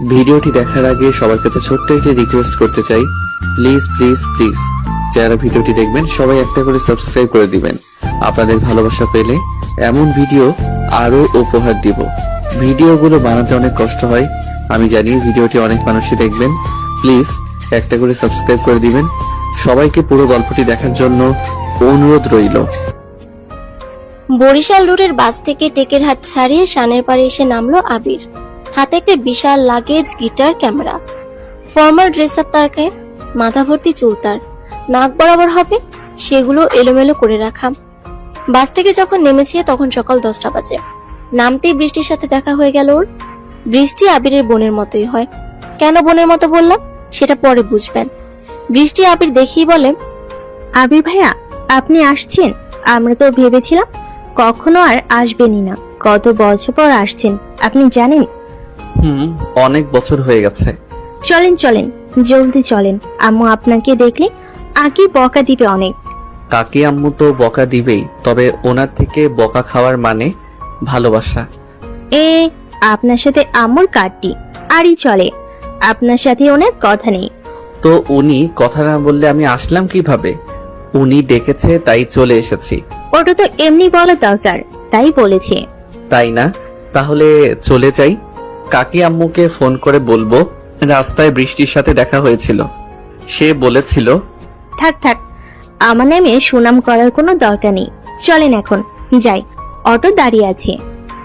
ভিডিওটি দেখার আগে সবার কাছে ছোট্ট একটি রিকোয়েস্ট করতে চাই, প্লিজ প্লিজ প্লিজ যারা ভিডিওটি দেখবেন সবাই একটা করে সাবস্ক্রাইব করে দিবেন। আপনাদের ভালোবাসা পেলে এমন ভিডিও আরো উপহার দিব। ভিডিওগুলো বানাতে অনেক কষ্ট হয়, আমি জানি। ভিডিওটি অনেক মানুষই দেখবেন, প্লিজ একটা করে সাবস্ক্রাইব করে দিবেন। সবাইকে পুরো গল্পটি দেখার জন্য অনুরোধ রইল। বরিশাল রোডের বাস থেকে টেকেরহাট ছাড়িয়ে শানের পাড়ে এসে নামলো আবির। হাতে একটা বিশাল luggage, guitar, camera, formal dress up তার গায়ে, মাথা ভর্তি চুল তার, নাক বরাবর হবে সেগুলো এলোমেলো করে রাখা। বাস থেকে যখন নেমেছে তখন সকাল 10টা বাজে। নামতেই বৃষ্টির সাথে দেখা হয়ে গেল ওর। বৃষ্টি আবিরের বোনের মতোই হয়। কেন বোনের মতো বললাম সেটা পরে বুঝবেন। বৃষ্টি আবির দেখেই বলে, আবির ভাইয়া, আপনি আসছেন? আমরা তো ভেবেছিলাম কখনো আর আসবেনই না। কত বছর পর আসছেন, আপনি জানেন? অনেক বছর হয়ে গেছে। চলেন চলেন, জলদি চলেন। আম্মু আপনাকে দেখলে আগে বকা দিবে অনেক। কাকি আম্মু তো বকা দিবেই, তবে ওনার থেকে বকা খাওয়ার মানে ভালোবাসা। আপনার সাথে আম্মুর কাটটি আরই চলে, আপনার সাথে ওনার কথা নেই। তো উনি কথা না বললে আমি আসলাম কিভাবে? উনি ডেকেছে তাই চলে এসেছি। ওটা তো এমনি বলা দরকার, তাই বলেছে। তাই না? তাহলে চলে যাই। কাকি আম্মুকে ফোন করে বলবো রাস্তায় বৃষ্টির সাথে দেখা হয়েছিল, সে বলেছিল। থাক থাক, আমার নামে সুনাম করার কোনো দরকার নেই। চলেন এখন যাই, অটো দাঁড়িয়ে আছে।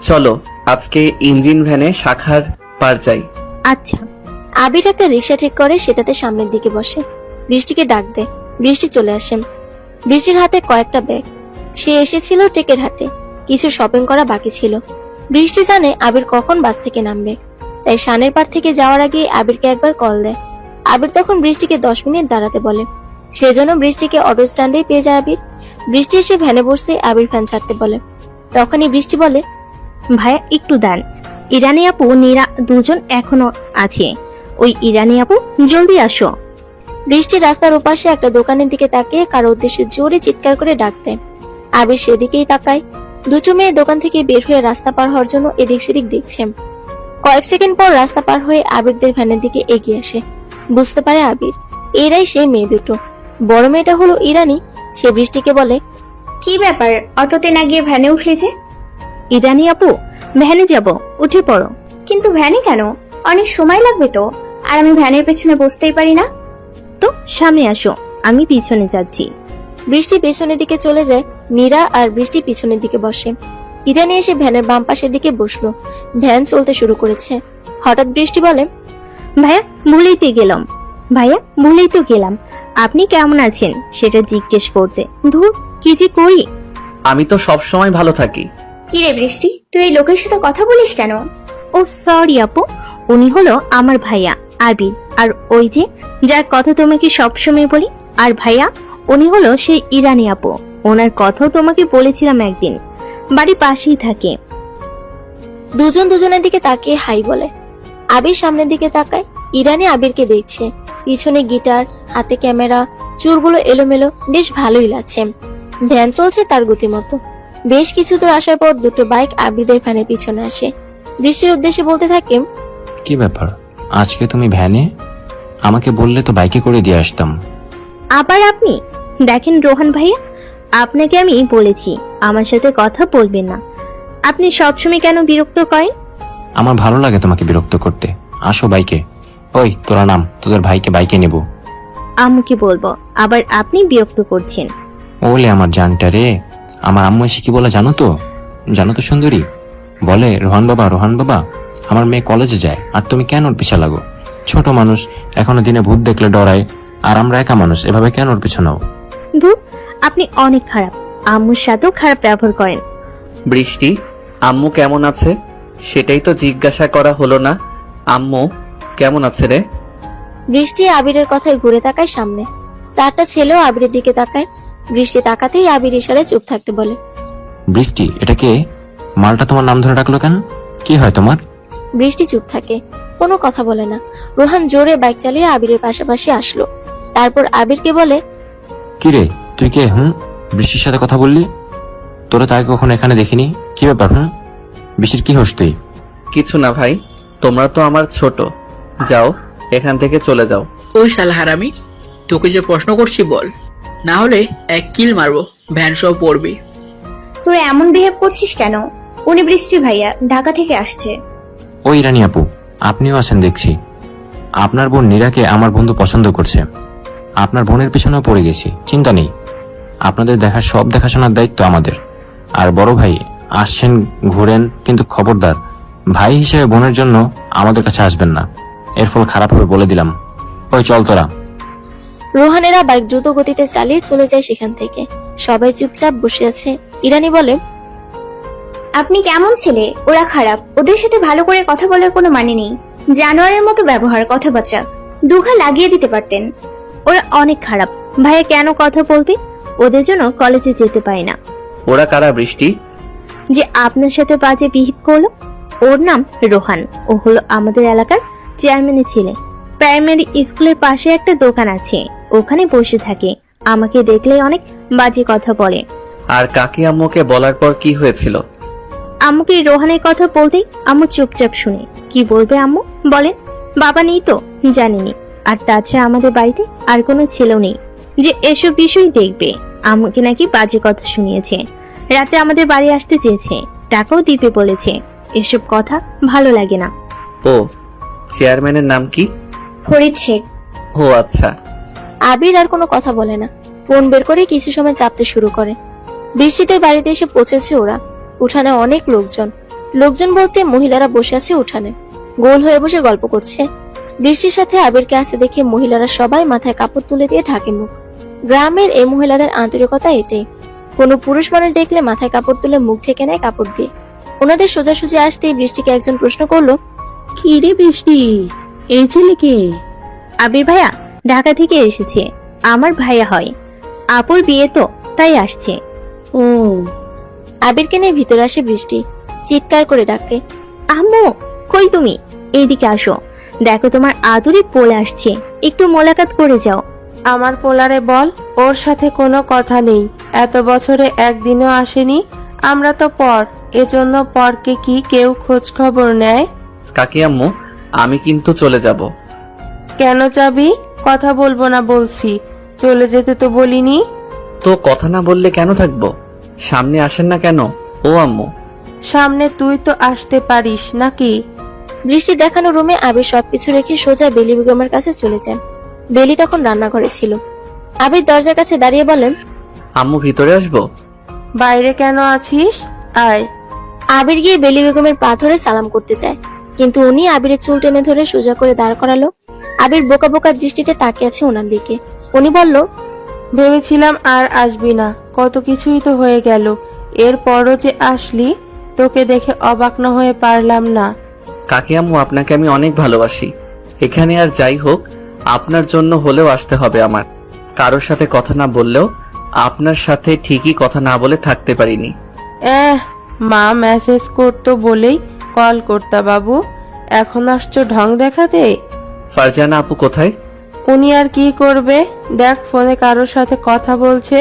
চলো আজকে ইঞ্জিন ভ্যানে শাখার পার যাই। আচ্ছা। আবির একটা রিক্সা ঠিক করে সেটাতে সামনের দিকে বসে। বৃষ্টিকে ডাক দেয়, বৃষ্টি চলে আসে। বৃষ্টির হাতে কয়েকটা ব্যাগ। সে এসেছিল টেকেরহাটে, কিছু শপিং করা বাকি ছিল। বৃষ্টি জানে আবির কখন বাস থেকে নামবে, তাই শানের পাড় থেকে যাওয়ার আগে আবিরকে একবার কল দেয়। আবির তখন বৃষ্টিকে 10 মিনিট দাঁড়াতে বলে। সেজন্য বৃষ্টিকে অটো স্ট্যান্ডেই পেয়ে যায় আবির। বৃষ্টি এসে ভ্যানে বসতে আবির ভ্যান ছাড়তে বলে। তখনই বৃষ্টি বলে, ভাইয়া একটু দান, ইরানি আপু নীরা দুজন এখনো আছে। ওই ইরানি আপু জলদি আসো। বৃষ্টি রাস্তার ওপাশে একটা দোকানের দিকে তাকিয়ে কারো উদ্দেশ্যে জোরে চিৎকার করে ডাক দেয়। আবির সেদিকেই তাকায়। দুটো মেয়ে দোকান থেকে বের হয়ে রাস্তা পার হওয়ার জন্য এদিক সেদিক দেখছে। কয়েক সেকেন্ড পর রাস্তা পার হয়ে আবিরদের ভ্যানের দিকে এগিয়ে আসে। বুঝতে পারে আবির এরাই সেই মেয়ে দুটো। বড় মেয়েটা হলো ইরানি। সে বৃষ্টিকে বলে, কি ব্যাপার, অটোতে না গিয়ে ভ্যানে উঠলে যে? ইরানি আপু, ভ্যানে যাব, উঠে পড়ো। কিন্তু ভ্যানে কেন? অনেক সময় লাগবে তো, আর আমি ভ্যানের পেছনে বসতেই পারি না। তো সামনে আসো, আমি পিছনে যাচ্ছি। বৃষ্টি পেছনের দিকে চলে যায়। নীরা আর বৃষ্টি পিছনের দিকে বসে। ইরানি এসে ভ্যানের বাম পাশের দিকে বসলো। ভ্যান চলতে শুরু করেছে। হঠাৎ বৃষ্টি বলে, ভাইয়া ভুলেই গেলাম। ভাইয়া ভুলেই তো গেলাম, আপনি কেমন আছেন সেটা জিজ্ঞেস করতে। ধুর, কি যে করি। আমি তো সব সময় ভালো থাকি। কি রে বৃষ্টি, তুই এই লোকের সাথে কথা বলিস কেন? ও সরি আপু, উনি হলো আমার ভাইয়া আবির। আর ওই যে যার কথা তোমাকে সবসময় বলি, আর ভাইয়া উনি হলো সেই ইরানি আপু। ওনার কথাও তোমাকে বলেছিলাম একদিন, বাড়ি পাশেই থাকে। দুজন দুজনের দিকে তাকিয়ে হাই বলে। আবির সামনের দিকে তাকায়। ইরানি আবিরকে দেখছে। পিছনে গিটার, হাতে ক্যামেরা, চুলগুলো এলোমেলো, বেশ ভালোই লাগছে। ভ্যান চলছে তার গতিমতো। বেশ কিছু দূর আসার পর দুটো বাইক আবিরদের ভ্যানের পিছনে আসে। বৃষ্টির উদ্দেশ্যে বলতে থাকে, কি ব্যাপার, আজকে তুমি ভ্যানে? আমাকে বললে তো বাইকে করে দিয়ে আসতাম। আবার আপনি? দেখেন রোহান ভাইয়া, আপনাকে আমি বলেছি আমার সাথে কথা বলবেন না। আপনি সবসময় কেন বিরক্ত করেন? আমার ভালো লাগে তোমাকে বিরক্ত করতে। আসো বাইকে। ওই তোরা নাম, তোদের ভাইকে বাইকে নেব। আম্মুকে বলবো, আবার আপনি বিরক্ত করছেন। ওলে আমার জানটা রে। আমার আম্মু এসে কি বলে জানো তো? জানো তো সুন্দরী? বলে, রোহান বাবা আমার মেয়ে কলেজে যায়, আর তুমি কেন ওর পিছা লাগো? ছোট মানুষ, এখনো দিনে ভূত দেখলে ডরায়, আর আমরা একা মানুষ, এভাবে কেন ওর পিছু নাও? ধুর, আপনি অনেক খারাপ। আম্মুর সাথেও খারাপ ব্যবহার করেন। বৃষ্টি, আম্মু কেমন আছে সেটাই তো জিজ্ঞাসা করা হলো না। আম্মু কেমন আছে রে? বৃষ্টি আবিরের কথায় ঘুরে তাকায় সামনে। চারটা ছেলেও আবিরের দিকে তাকায়। বৃষ্টি তাকাতেই আবির ইশারায় চুপ থাকতে বলে। বৃষ্টি, এটা কে? মালটা তোমার নাম ধরে ডাকলো কেন? কি হয় তোমার? বৃষ্টি চুপ থাকে, কোনো কথা বলে না। রোহান জোরে বাইক চালিয়ে আবিরের পাশাপাশি আসলো। তারপর আবিরকে বলে, কি রে, তুই কে? বৃষ্টির সাথে কথা বললি? তোরা তাকে কখনো এখানে দেখিনি। কি ব্যাপার? বৃষ্টির কি হোস তুই? কিছু না ভাই, তোমরা তো আমার ছোট, যাও, এখান থেকে চলে যাও। ওই শালা হারামি, তোকে যে প্রশ্ন করছি বল, না হলে এক কিল মারবো, ভ্যান সহ পড়বি। তোরা এমন বিহেভ করছিস কেন? উনি বৃষ্টি ভাইয়া, ঢাকা থেকে আসছে। ও ইরানি আপু, আপনিও আছেন দেখছি। আপনার বোন নীরাকে আমার বন্ধু পছন্দ করছে। আপনার বোনের পিছনেও পড়ে গেছি, চিন্তা নেই। আপনাদের সব দেখাশোনার দায়িত্ব আমাদের। আর বড় ভাই আসছেন, ঘুরেন, কিন্তু খবরদার ভাই হিসেবে বোনের জন্য আমাদের কাছে আসবেন না, এর ফল খারাপ হবে বলে দিলাম। ওই চল তোরা। রোহানেরা বাইক দ্রুত গতিতে চালিয়ে চলে যায় সেখান থেকে। সবাই চুপচাপ বসে আছে। ইরানি বলে, আপনি কেমন ছেলে? ওরা খারাপ, ওদের সাথে ভালো করে কথা বলার কোনো মানে নেই। জানোয়ারের মতো ব্যবহার, কথাবার্তা দুঘা লাগিয়ে দিতে পারতেন। ওরা অনেক খারাপ। ভাইয়া কেন কথা বলবে? ওদের জন্য কলেজে যেতে পারি না। ওরা কারা বৃষ্টি? যে আপনার সাথে বাজে বিহেভ করলো, ওর নাম রোহান। ও হলো আমাদের এলাকার চেয়ারম্যানের ছেলে। প্রাইমারি স্কুলের পাশে একটা দোকান আছে, ওখানে বসে থাকে। আমাকে দেখলেই অনেক বাজে কথা বলে। আর কাকি আম্মুকে বলার পর কি হয়েছিল? আম্মুকে রোহানের কথা বলতেই আম্মু চুপচাপ শুনে। কি বলবে আম্মু বলেন? বাবা নেই তো জানিনি। আর তাছাড়া আমাদের বাড়িতে আর কোনো ছেলেও নেই যে এসব বিষয় দেখবে। আম্মুকে নাকি বাজে কথা শুনিয়েছে। রাতে আমাদের বাড়ি আসতে চেয়েছে, টাকাও দিতে বলেছে। এসব কথা ভালো লাগে না। ও, চেয়ারম্যানের নাম কি? ফরিদ শেখ। ও আচ্ছা। আবির আর কোনো কথা বলে না। ফোন বের করে কিছু সময় চাপতে শুরু করে। বৃষ্টিদের বাড়িতে এসে পৌঁছেছে ওরা। উঠানে অনেক লোকজন বলতে মহিলারা বসে আছে উঠানে, গোল হয়ে বসে গল্প করছে। বৃষ্টির সাথে আবিরকে আসতে দেখে মহিলারা সবাই মাথায় কাপড় তুলে দিয়ে ঢাকে মুখ। গ্রামের এই মহিলাদের আন্তরিকতা এটাই। কোনো পুরুষ মানুষ দেখলে মাথায় কাপড় তুলে মুখ ঢেকে নেয় কাপড় দিয়ে। ওনাদের সোজাসুজি আসতেই বৃষ্টিকে একজন প্রশ্ন করলো, কি রে বৃষ্টি, এই ছেলেকে? আবির ভাইয়া ঢাকা থেকে এসেছে, আমার ভাইয়া হয়। আপুর বিয়ে তো, তাই আসছে। ও, আবিরকে নিয়ে ভিতরে আসে বৃষ্টি। চিৎকার করে ডাকে, আম্মু কই তুমি? এইদিকে আসো, দেখো তোমার আদুরি পোলে আসছে, একটু মোলাকাত করে যাও। আমার পোলারে বল, ওর সাথে কোনো কথা নেই। এত বছরে একদিনও আসেনি। আমরা তো পর, এজন্য পরকে কি কেউ খোঁজ খবর নেয়? কাকি আম্মু, আমি কিন্তু চলে যাব। কেন যাবি? কথা বলবো না বলছি। চলে যেতে তো বলিনি। তো কথা না বললে কেন থাকবো? সামনে আসেন না কেন? ও আম্মু, সামনে তুই তো আসতে পারিস নাকি? বৃষ্টি দেখানো রুমে আবির সবকিছু রেখে সোজা বেলি বেগমের কাছে চলে যায়। বেলি তখন রান্নাঘরে ছিল। আবির দরজার কাছে দাঁড়িয়ে বলেন, আম্মু ভিতরে আসবো? বাইরে কেন আছিস? আয়। আবির গিয়ে বেলি বেগমের পা ধরে সালাম করতে চায়, কিন্তু উনি আবিরের চুল টেনে ধরে সোজা করে দাঁড় করালো। আবির বোকা বোকা দৃষ্টিতে তাকিয়ে আছে ওনার দিকে। উনি বলল, ভেবেছিলাম আর আসবি না, কত কিছুই তো হয়ে গেল। এরপরও যে আসলি, তোকে দেখে অবাক না হয়ে পারলাম না। কাকি আম্মু, আপনাকে আমি অনেক ভালোবাসি। এখানে আর যাই হোক, আপনার জন্য হলেও আসতে হবে আমার। কারোর সাথে কথা না বললেও আপনার সাথে ঠিকই কথা না বলে থাকতে পারিনি। মা মেসেজ করতো বলেই কল করতা বাবু, এখন আসছো ঢং দেখাতে। ফারজানা আপু কোথায়? উনি আর কি করবে, দেখ ফোনে কারোর সাথে কথা বলছে।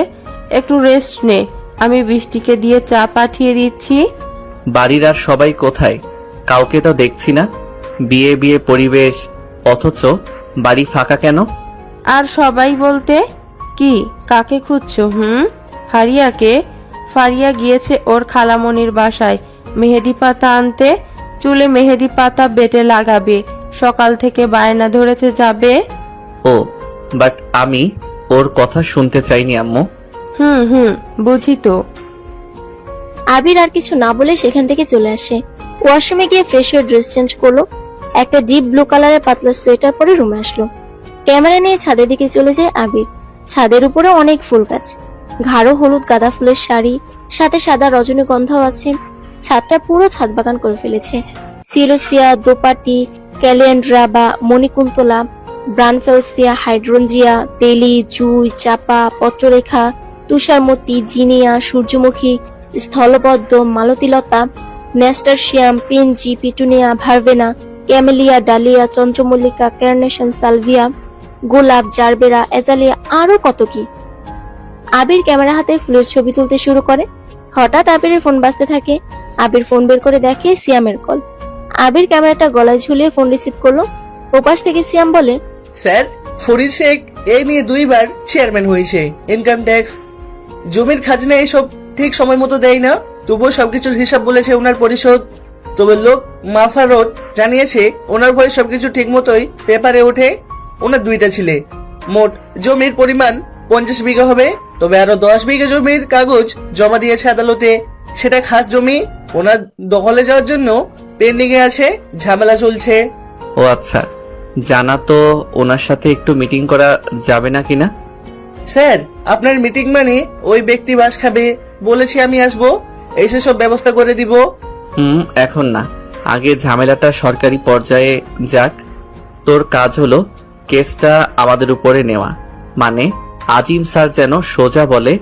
একটু রেস্ট নে, আমি বৃষ্টিকে দিয়ে চা পাঠিয়ে দিচ্ছি। বাড়ির আর সবাই কোথায়? কাউকে তো দেখছি না। বিয়ে বিয়ে পরিবেশ, অথচ বাড়ি ফাঁকা কেন? আর সবাই বলতে কি, কাকে খুঁজছো? ফারিয়াকে। ফারিয়া গিয়েছে ওর খালামণির বাসায় মেহেদি পাতা আনতে। চুলে মেহেদি পাতা বেটে লাগাবে, সকাল থেকে বায়না ধরেছে যাবে। ও, বাট আমি ওর কথা শুনতে চাইনি আম্মু। বুঝি তো। আবির আর কিছু না বলে সেখান থেকে চলে আসে। ওয়াশরুমে গিয়ে ফ্রেশ হয়ে ড্রেস চেঞ্জ করলো। একটা ডিপ ব্লু কালারের পাতলা সোয়েটার পরে রুমে আসলো। ক্যামেরা নিয়ে ছাদের দিকে চলে যায় আবির। ছাদের উপরে অনেক ফুল গাছ, গাঢ় হলুদ গাঁদা ফুলের শাড়ি, সাথে সাদা রজনীগন্ধাও আছে। ছাদটা পুরো ছাদ বাগান করে ফেলেছে। সিলোসিয়া, দোপাটি, ক্যালিয়ান্ড্রা বা মণিকুন্তলা, ব্রানফেলসিয়া, হাইড্রোনজিয়া, বেলি, জুই, চাপা, পত্ররেখা, তুষারমতি, জিনিয়া, সূর্যমুখী, স্থলপদ্ম, মালতীলতা, নেস্টারশিয়াম, পেনজি, পিটুনিয়া, ভার্বেনা, ক্যামেলিয়া, ডালিয়া, চন্দ্রমল্লিকা, কার্নেশন, সালভিয়া, গোলাপ, জারবেরা, এজালিয়া, আরো কত কি। আবির ক্যামেরা হাতে ফুলের ছবি তুলতে শুরু করে। হঠাৎ আবিরের ফোন বাজতে থাকে। আবির ফোন বের করে দেখে সিয়ামের কল। আবির ক্যামেরাটা গলায় ঝুলিয়ে ফোন রিসিভ করলো। ওপাশ থেকে সিয়াম বলে, স্যার, ফরিদ শেখ এই নিয়ে 2 বার চেয়ারম্যান হয়েছে। ইনকাম ট্যাক্স, জমির খাজনা এইসব ঠিক সময় মতো দেয় না, তবুও সবকিছুর হিসাব বলেছে ওনার পরিশোধ। তবে লোক মাফারত জানিয়েছে ওনার ভয়ে সবকিছু ঠিক মতোই পেপারে ওঠে। ওনার 2টা ছেলে, মোট জমির পরিমাণ 50 বিঘা হবে। তবে আরো 10 বিঘা জমির কাগজ জমা দিয়েছে আদালতে। সেটা খাস জমি, ওনার দখলে যাওয়ার জন্য পেন্ডিং এ আছে, ঝামেলা চলছে। ও আচ্ছা, জানা তো ওনার সাথে একটু মিটিং করা যাবে না কিনা? স্যার, আপনার মিটিং মানে ওই ব্যক্তি বাস খাবে, বলেছি আমি আসবো, এসে সব ব্যবস্থা করে দিব। এখন না, আগে ঝামেলাটা সরকারি পর্যায়ে যাক। তোর কাজ হলো কেসটা আমাদের উপরে নেওয়া, মানে আজিম স্যার যেন সোজা বলে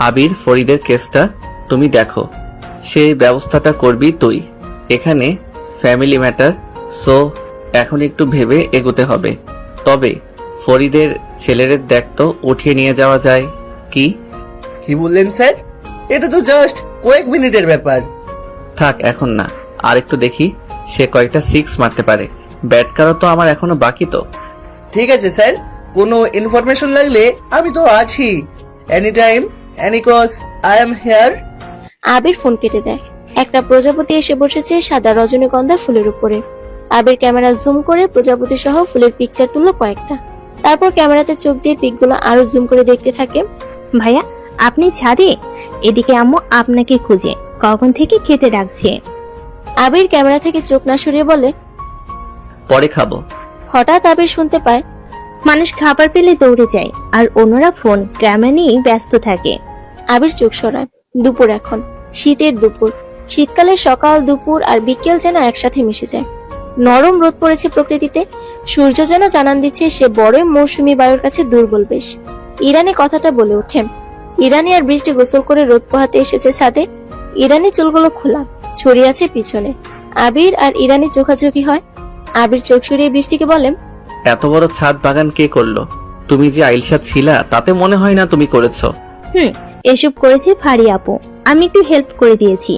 আবির ফরিদের কেসটা তুমি দেখো, সেই ব্যবস্থাটা করবি তুই। এখানে ফ্যামিলি ম্যাটার, সো এখন একটু ভেবে এগোতে হবে। তবে ফরিদের ছেলেদের দেখতো উঠিয়ে নিয়ে যাওয়া যায় কি? কি বললেন স্যার? এটা তো জাস্ট কয়েক মিনিটের ব্যাপার। থাক, এখন না, আর একটু দেখি সে কয়েকটা 6 মারতে পারে। ব্যাট করা তো আমার এখনো বাকি তো। ঠিক আছে স্যার, কোনো ইনফরমেশন লাগলে আমি তো আছি, any time, any cause, I am here. Abir phone কেটে দেয়। একটা প্রজাপতি এসে বসেছে সাদা রজনীগন্ধা ফুলের উপরে। আবির ক্যামেরা জুম করে প্রজাপতি সহ ফুলের পিকচার তুললো কয়েকটা। তারপর ক্যামেরাতে চোখ দিয়ে পিকগুলো আরো জুম করে দেখতে থাকে। ভাইয়া, আপনি ছাদে? এদিকে আম্মু আপনাকে খুঁজে কখন থেকে খেতে ডাকছে। আবির ক্যামেরা থেকে চোখ না সরিয়ে বলে, পরে খাবো। হঠাৎ আবির শুনতে পায়, মানুষ খাবার পেলে দৌড়ে যায়, আর অন্যরা ফোন ক্যামেরা নিয়ে ব্যস্ত থাকে। আবির চোখ সরায়। দুপুর এখন, শীতের দুপুর। শীতকালে সকাল, দুপুর আর বিকেল যেন একসাথে মিশে যায়। নরম রোদ পড়েছে প্রকৃতিতে। সূর্য যেন জানান দিচ্ছে সে বড়ই মৌসুমী বায়ুর কাছে দুর্বল বেশ। ইরানি কথাটা বলে ওঠে। ইরানি আর বৃষ্টি গোসল করে রোদ পোহাতে এসেছে ছাদে। ইরানি চুলগুলো খোলা, ছড়িয়ে আছে পিছনে। আবির আর ইরানি চোখাচোখি হয়। আবির চোখ সরিয়ে বৃষ্টিকে বলে, এত বড় ছাদ বাগান কে করলো? তুমি যে আইলসা ছিলা তাতে মনে হয় না তুমি করেছো। এসব করেছে ফারিয়া আপু, আমি একটু হেল্প করে দিয়েছি।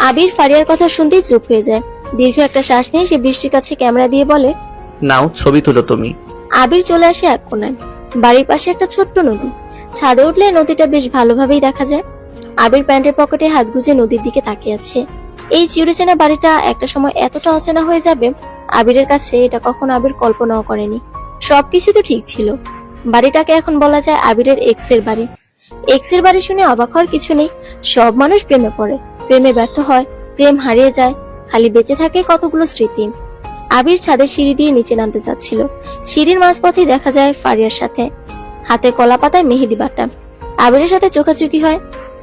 আবির ফারিয়ার কথা শুনতেই চুপ হয়ে যায়। দীর্ঘ একটা শ্বাস নিয়ে সে বৃষ্টির কাছে ক্যামেরা দিয়ে বলে, নাও ছবি তুলো তুমি। আবির চলে আসে এক কোণায়। বাড়ির পাশে একটা ছোট্ট নদী। ছাদে উঠলে নদীটা বেশ ভালোভাবেই দেখা যায়। আবির প্যান্টের পকেটে হাত গুজে নদীর দিকে তাকিয়ে আছে। এই চিরচেনা বাড়িটা একটা সময় এতটা অচেনা হয়ে যাবে, আবিরের কাছে এটা কখনো আবির কল্পনাও করেনি। সবকিছু তো ঠিক ছিল। বাড়িটাকে এখন বলা যায় আবিরের এক্সের বাড়ি। এক্সের বাড়ি শুনে অবাক হওয়ার কিছু নেই। সব মানুষ প্রেমে পড়ে, প্রেমে ব্যর্থ হয়, প্রেম হারিয়ে যায়, খালি বেঁচে থাকে কতগুলো স্মৃতি। আবির ছাদের সিঁড়ি দিয়ে নিচে নামতে যাচ্ছিল। সিঁড়ির মাঝপথেই দেখা যায় ফারিয়ার সাথে, হাতে কলা পাতায় মেহেদি বাটা। আবিরের সাথে চোখাচোখি হয়।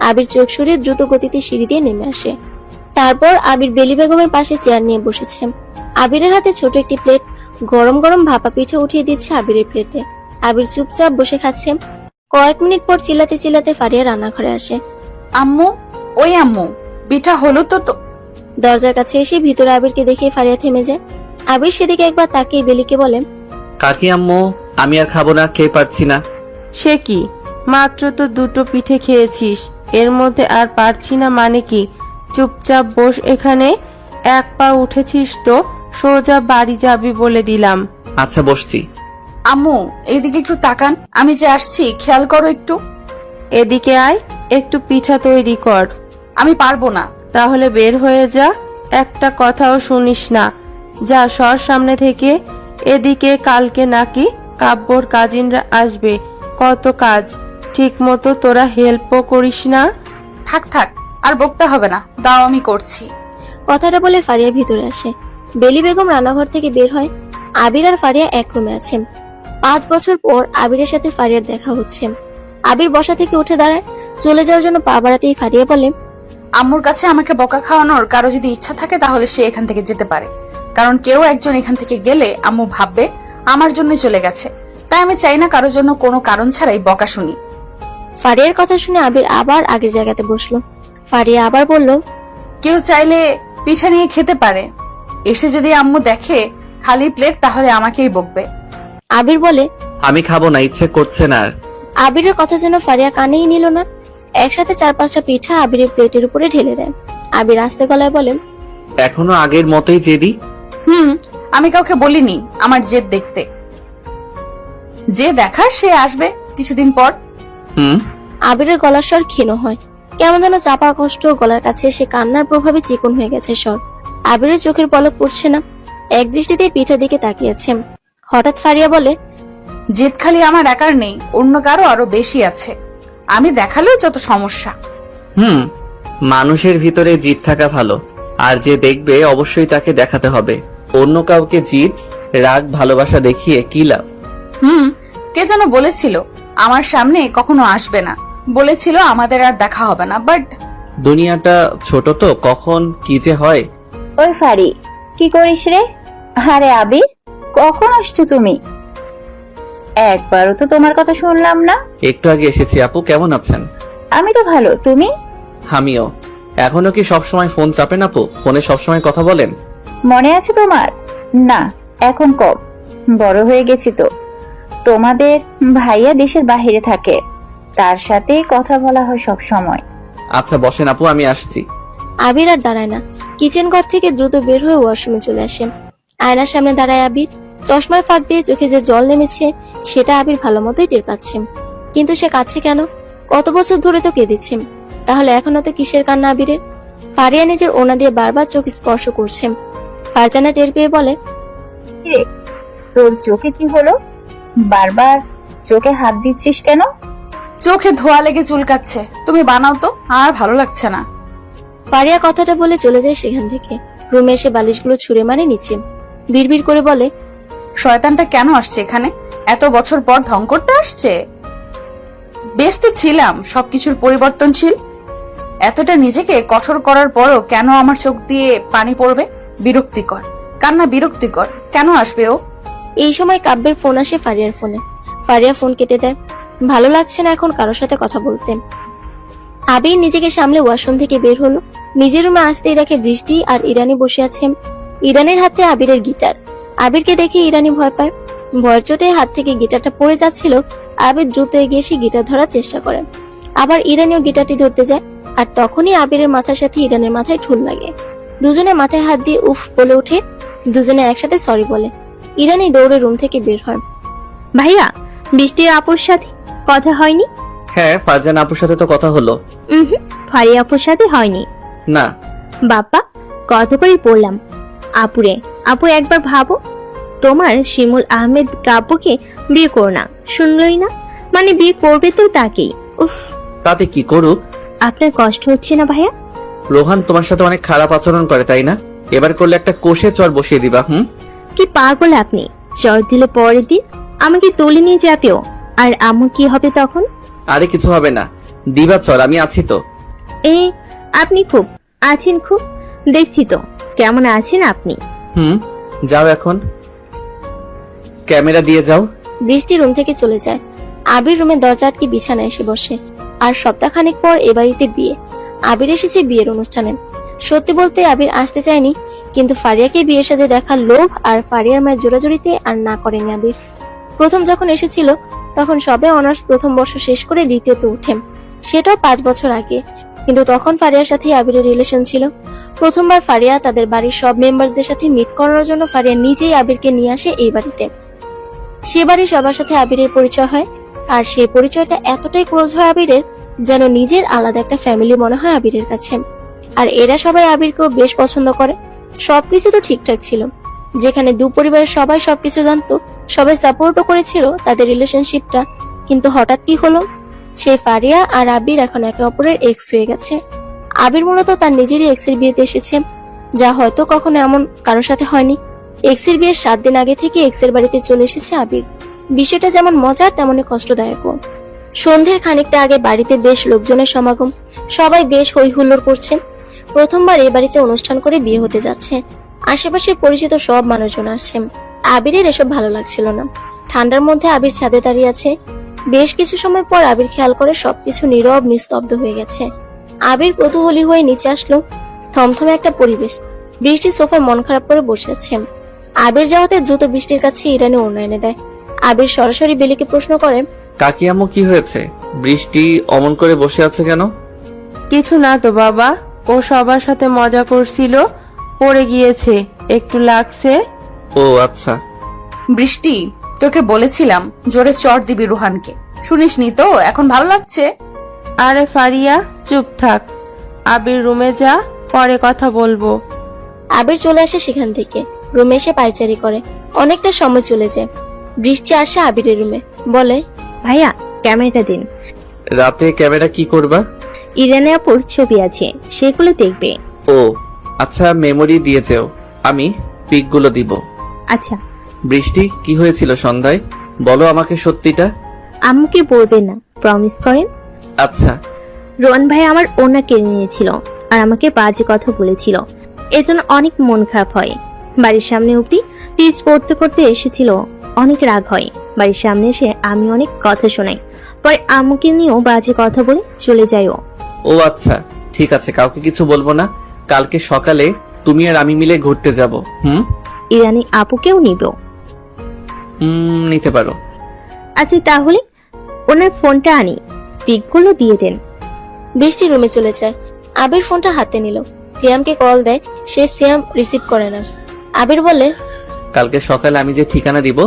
আবির চোখ সরিয়ে দ্রুত গতিতে সিঁড়ি দিয়ে নেমে আসে। তারপর আবির বেলি বেগমের পাশে চেয়ার নিয়ে বসেছে। আবিরের হাতে ছোট একটি প্লেট, গরম গরম ভাপা পিঠে উঠিয়ে দিচ্ছে আবিরের প্লেটে। আবির চুপচাপ বসে খাচ্ছে। কয়েক মিনিট পর চিল্লাতে চিল্লাতে ফারিয়া রান্নাঘরে আসে। আম্মু, ওই আম্মু, পিঠা হলো তো? দরজার কাছে এসে ভিতরে আবিরকে দেখে ফারিয়া থেমে যায়। আবির সেদিকে একবার তাকিয়ে বেলিকে বলে, কাকি আম্মু, আমি আর খাবো না, খেয়ে পারছি না। সে কি, মাত্র তো 2টো পিঠে খেয়েছিস, এর মধ্যে আর পারছি না মানে কি? চুপচাপ বস এখানে। এক পা উঠেছিস তো সোজা বাড়ি যাবি বলে দিলাম। আচ্ছা, বসছি। আম্মু, এইদিকে একটু তাকান, আমি যে আসছি খেয়াল করো একটু। এদিকে আয়, একটু পিঠা তৈরি কর। আমি পারবো না। তাহলে বের হয়ে যা, একটা কথাও শুনিস না। যা সর সামনে থেকে। এদিকে কালকে নাকি কাব্যর কাজিনরা আসবে, কত কাজ, ঠিক মতো তোরা হেল্পও করিস না। থাক থাক, আর বকতে হবে না, দাও আমি করছি। কথাটা বলে ফারিয়া ভিতরে আসে। বেলি বেগম রান্নাঘর থেকে বের হয়। আবির আর ফারিয়া এক রুমে আছে। 5 বছর পর আবিরের সাথে ফারিয়ার দেখা হচ্ছে। আবির বসা থেকে উঠে দাঁড়ায়। চলে যাওয়ার জন্য পা বাড়াতেই ফারিয়া বলে, আম্মুর কাছে আমাকে বকা খাওয়ানোর কারো যদি ইচ্ছা থাকে তাহলে সে এখান থেকে যেতে পারে, কারণ কেউ একজন এখান থেকে গেলে আম্মু ভাববে আমার জন্য চলে গেছে। তাই আমি চাই না কারোর জন্য কোনো কারণ ছাড়াই বকা শুনি। ফারিয়ার কথা শুনে আবির আবার আগের জায়গাতে বসলো। ফারিয়া আবার বলল, কেউ চাইলে পিঠা নিয়ে খেতে পারে, এসে যদি আম্মু দেখে খালি প্লেট তাহলে আমাকেই বকবে। আবির বলে, আমি খাবো না, ইচ্ছে করছে না আর। আবিরের কথা যেন ফারিয়া কানেই নিল না। একসাথে 4-5টা পিঠা আবিরের প্লেটের উপরে ঢেলে দেয়। আবির আস্তে গলায় বলে, এখনো আগের মতোই জেদি। আমি কাউকে বলিনি আমার জেদ দেখতে। যে দেখার সে আসবে কিছুদিন পর। আবিরের গলার স্বর ক্ষীণ হয়, কেমন যেন চাপা কষ্ট গলার কাছে এসে কান্নার প্রভাবে চিকন হয়ে গেছে স্বর। আবিরের চোখের পলক পড়ছে না, এক দৃষ্টিতে পিঠের দিকে তাকিয়েছে। হঠাৎ ফারিয়া বলে, জেদ খালি আমার একার নেই, অন্য কারো আরো বেশি আছে। আমি দেখালেও যত সমস্যা। মানুষের ভিতরে জিদ থাকা ভালো, আর যে দেখবে অবশ্যই তাকে দেখাতে হবে। অন্য কাউকে জিদ, রাগ, ভালোবাসা দেখিয়ে কি লাভ? কে যেন বলেছিল আমার সামনে কখনো আসবে না, বলেছিল আমাদের আর দেখা হবে না, বাট দুনিয়াটা ছোট তো, কখন কি যে হয়। ওই ফারি, কি করিস রে? আরে আবির, কখন আসছো তুমি? একবারও তো তোমার কথা শুনলাম না। একটু আগে এসেছি। আপু কেমন আছেন? আমি তো ভালো, তুমি? আমিও। এখনো কি সবসময় ফোন চাপেন আপু? ফোনে সবসময় কথা বলেন? মনে আছে তোমার? না, এখন কম, বড় হয়ে গেছি তো। তোমাদের ভাইয়া দেশের বাইরে থাকে, তার সাথে কথা বলা হয় সব সময়। আচ্ছা বসেন আপু, আমি আসছি। আবির আর দাঁড়ায় না, কিচেন ঘর থেকে দ্রুত বের হয়ে ওয়াশরুমে চলে আসে। আয়নার সামনে দাঁড়ায় আবির। চশমার ফাঁক দিয়ে চোখে যে জল নেমেছে সেটা আবির ভালো মতোই টের পাচ্ছে, কিন্তু সে কাঁদছে কেন? কত বছর ধরে তো কেঁদেছে, তাহলে এখনো তো কিসের কান্না আবিরের? ফারিয়া নিজের ওনা দিয়ে বারবার চোখ স্পর্শ করছে। ফারজানা টের পেয়ে বলে, তোর চোখে কি হলো? বারবার চোখে হাত দিচ্ছিস কেন? চোখে ধোয়া লেগে চুলকাচ্ছে, তুমি বানাও তো, আর ভালো লাগছে না। ফারিয়া কথাটা বলে চলে যায় সেখান থেকে। রুমে এসে বালিশগুলো ছুঁড়ে মারে নিচে, বিড়বিড় করে বলে, শয়তানটা কেন আসছে এখানে? এত বছর পর ঢং করতে আসছে? বেশ তো ছিলাম সবকিছুর পরিবর্তনশীল। এতটা নিজেকে কঠোর করার পরও কেন আমার চোখ দিয়ে পানি পড়বে? বিরক্তিকর, কান্না বিরক্তিকর। কেন আসবে ও? এই সময় কাব্যের ফোন আসে ফারিয়ার ফোনে। ফারিয়া ফোন কেটে দেয়, ভালো লাগছে না এখন কারোর সাথে কথা বলতে। আবির নিজেকে সামলে ওয়াশরুম থেকে বের হলো। নিজের রুমে আসতেই দেখে বৃষ্টি আর ইরানি বসে আছে। ইরানির হাতে আবিরের গিটার। আবিরকে দেখে ইরানি ভয় পায়। ভয়ের চোটে হাত থেকে গিটারটা পড়ে যাচ্ছিল। আবির দ্রুত এগিয়ে এসে গিটার ধরার চেষ্টা করে, আবার ইরানিও গিটারটি ধরতে যায়। আর তখনই আবিরের মাথার সাথে ইরানের মাথায় ঠুল লাগে। দুজনে মাথায় হাত দিয়ে উফ বলে ওঠে। দুজনে একসাথে সরি বলে। ইরানি দৌড়ে রুম থেকে বের হয়। ভাইয়া, বৃষ্টির আপুর সাথে কথা হয়নি? হ্যাঁ, ফারজানা আপুর সাথে তো কথা হলো। ফারিয়া আপুর সাথে হয়নি? না। বাবা, কতবারই বললাম আপুরে। আপু একবার ভাবো, তোমার শিমুল আহমেদ কাব্যকে বিয়ে করো না, শুনলই না? মানে বিয়ে করবে তো তাকেই। উফ, তাতে কি করুক? আপনার কষ্ট হচ্ছে না ভাইয়া? রোহান তোমার সাথে অনেক খারাপ আচরণ করে, তাই না? এবার করলে একটা কোষে চর বসিয়ে দিবা। কি পাগল আপনি? চর দিলে পরের দিন আমাকে তুলে নিয়ে যাবেও, আর আমার কি হবে তখন? আরে কিছু হবে না, দিবা চর, আমি আছি তো। আপনি খুব আছেন, খুব দেখছি তো কেমন আছেন আপনি। যাও এখন, ক্যামেরা দিয়ে যাও। বৃষ্টি রুম থেকে চলে যায়। আবির রুমের দরজা আটকে বিছানায় এসে বসে। আর সপ্তাহখানেক পর এ বাড়িতে বিয়ে। আবির এসেছে বিয়ের অনুষ্ঠানে। সত্যি বলতে আবির আসতে চায়নি, কিন্তু ফারিয়াকে বিয়ে সাজে দেখার লোভ আর ফারিয়ার মায়ের জোরাজুরিতে আর না করেনি আবির। প্রথম যখন এসেছিল তখন সবে অনার্স প্রথম বর্ষ শেষ করে দ্বিতীয়তে উঠে, সেটাও 5 বছর আগে। কিন্তু তখন ফারিয়ার সাথে আবিরের রিলেশন ছিল। প্রথমবার ফারিয়া তাদের বাড়ির সব মেম্বারদের সাথে মিট করার জন্য ফারিয়া নিজেই আবিরকে নিয়ে আসে এই বাড়িতে। সে বাড়ির সবার সাথে আবিরের পরিচয় হয়, আর সেই পরিচয়টা এতটাই ক্লোজ হয় আবিরের, যেন নিজের আলাদা একটা ফ্যামিলি মনে হয় আবিরের কাছে। আর এরা সবাই আবিরকেও বেশ পছন্দ করে। সবকিছু তো ঠিকঠাক ছিল, যেখানে দু পরিবারের সবাই সবকিছু জানতো, সবাই সাপোর্টও করেছিল তাদের রিলেশনশিপটা। কিন্তু হঠাৎ কি হলো, সেই ফারিয়া আর আবির এখন একে অপরের এক্স হয়ে গেছে। আবির মূলত তার নিজেরই এক্সের বিয়েতে এসেছে, যা হয়তো কখনো এমন কারোর সাথে হয়নি। এক্সের বিয়ের 7 দিন আগে থেকে এক্সের বাড়িতে চলে এসেছে আবির। বিষয়টা যেমন মজার তেমনই কষ্টদায়কও। সন্ধ্যের খানিকটা আগে বাড়িতে বেশ লোকজনের সমাগম, সবাই বেশ হই হুল্লোড় করছে। প্রথমবার এই বাড়িতে অনুষ্ঠান করে বিয়ে হতে যাচ্ছে। আশেপাশে পরিচিত সব মানুষজন আসছে। আবিরের এসব ভালো লাগছিল না। ঠান্ডার মধ্যে আবির ছাদে দাঁড়িয়ে আছে। বেশ কিছু সময় পর আবির খেয়াল করে সবকিছু নীরব নিস্তব্ধ হয়ে গেছে। আবির কৌতূহলী হয়ে নিচে আসলো। থমথমে একটা পরিবেশ। বৃষ্টি সোফায় মন খারাপ করে বসে আছে। আবির যাওয়াতে দ্রুত বৃষ্টির কাছে ইরানি ওড়না এনে দেয়। আবির সরাসরি বেলিকে প্রশ্ন করে, কাকি আম্মু কি হয়েছে? বৃষ্টি অমন করে বসে আছে কেন? কিছু না তো বাবা, ও সবার সাথে মজা করছিল, পড়ে গিয়েছে, একটু লাগছে। ও আচ্ছা। বৃষ্টি, তোকে বলেছিলাম জোরে চড় দিবি রুহানকে, শুনিসনি তো? এখন ভালো লাগছে? আরে ফারিয়া, চুপ থাক। আবির রুমে যা, পরে কথা বলবো। আবির চলে আসে সেখান থেকে, রুমে এসে পায়চারি করে। অনেকটা সময় চলে যায়। বৃষ্টি আসে আবিরের রুমে, বলে, ভাইয়া ক্যামেরাটা দিন। রাতে ক্যামেরা কি করবা? ইরানি আপুর ছবি আছে, সেগুলো দেখবে। ও আচ্ছা, মেমোরি দিয়েছেও, আমি পিকগুলো দিব। আচ্ছা। বৃষ্টি, কি হয়েছিল সন্ধ্যায়? বলো আমাকে সত্যিটা। আম্মুকে বলবেন না, প্রমিস করেন। আচ্ছা। রোহন ভাই আমার ওনা কেড়ে নিয়েছিল আর আমাকে বাজে কথা বলেছিল, এজন্য অনেক মন খারাপ হয়। বাড়ির সামনে অব্দি টিচ পড়তে করতে এসেছিল, অনেক রাগ হয়। বাড়ির সামনে এসে আমি অনেক কথা শোনাই, পরে আম্মুকে নিয়েও বাজে কথা বলে চলে যাই ও। ও আচ্ছা, ঠিক আছে, কাউকে কিছু বলবো না। কালকে সকালে তুমি আর আমি মিলে ঘুরতে যাব। ইরানি আপুকেও নিব। নিতে পারো। আচ্ছা তাহলে ওনার ফোনটা আনি, পিকগুলো দিয়ে দেন। বৃষ্টি রুমে চলে যায়। আবির ফোনটা হাতে নিল, সিয়ামকে কল দেয়, সে সিয়াম রিসিভ করে না। আবির বলে, কালকে সকালে আমি যে ঠিকানা দিব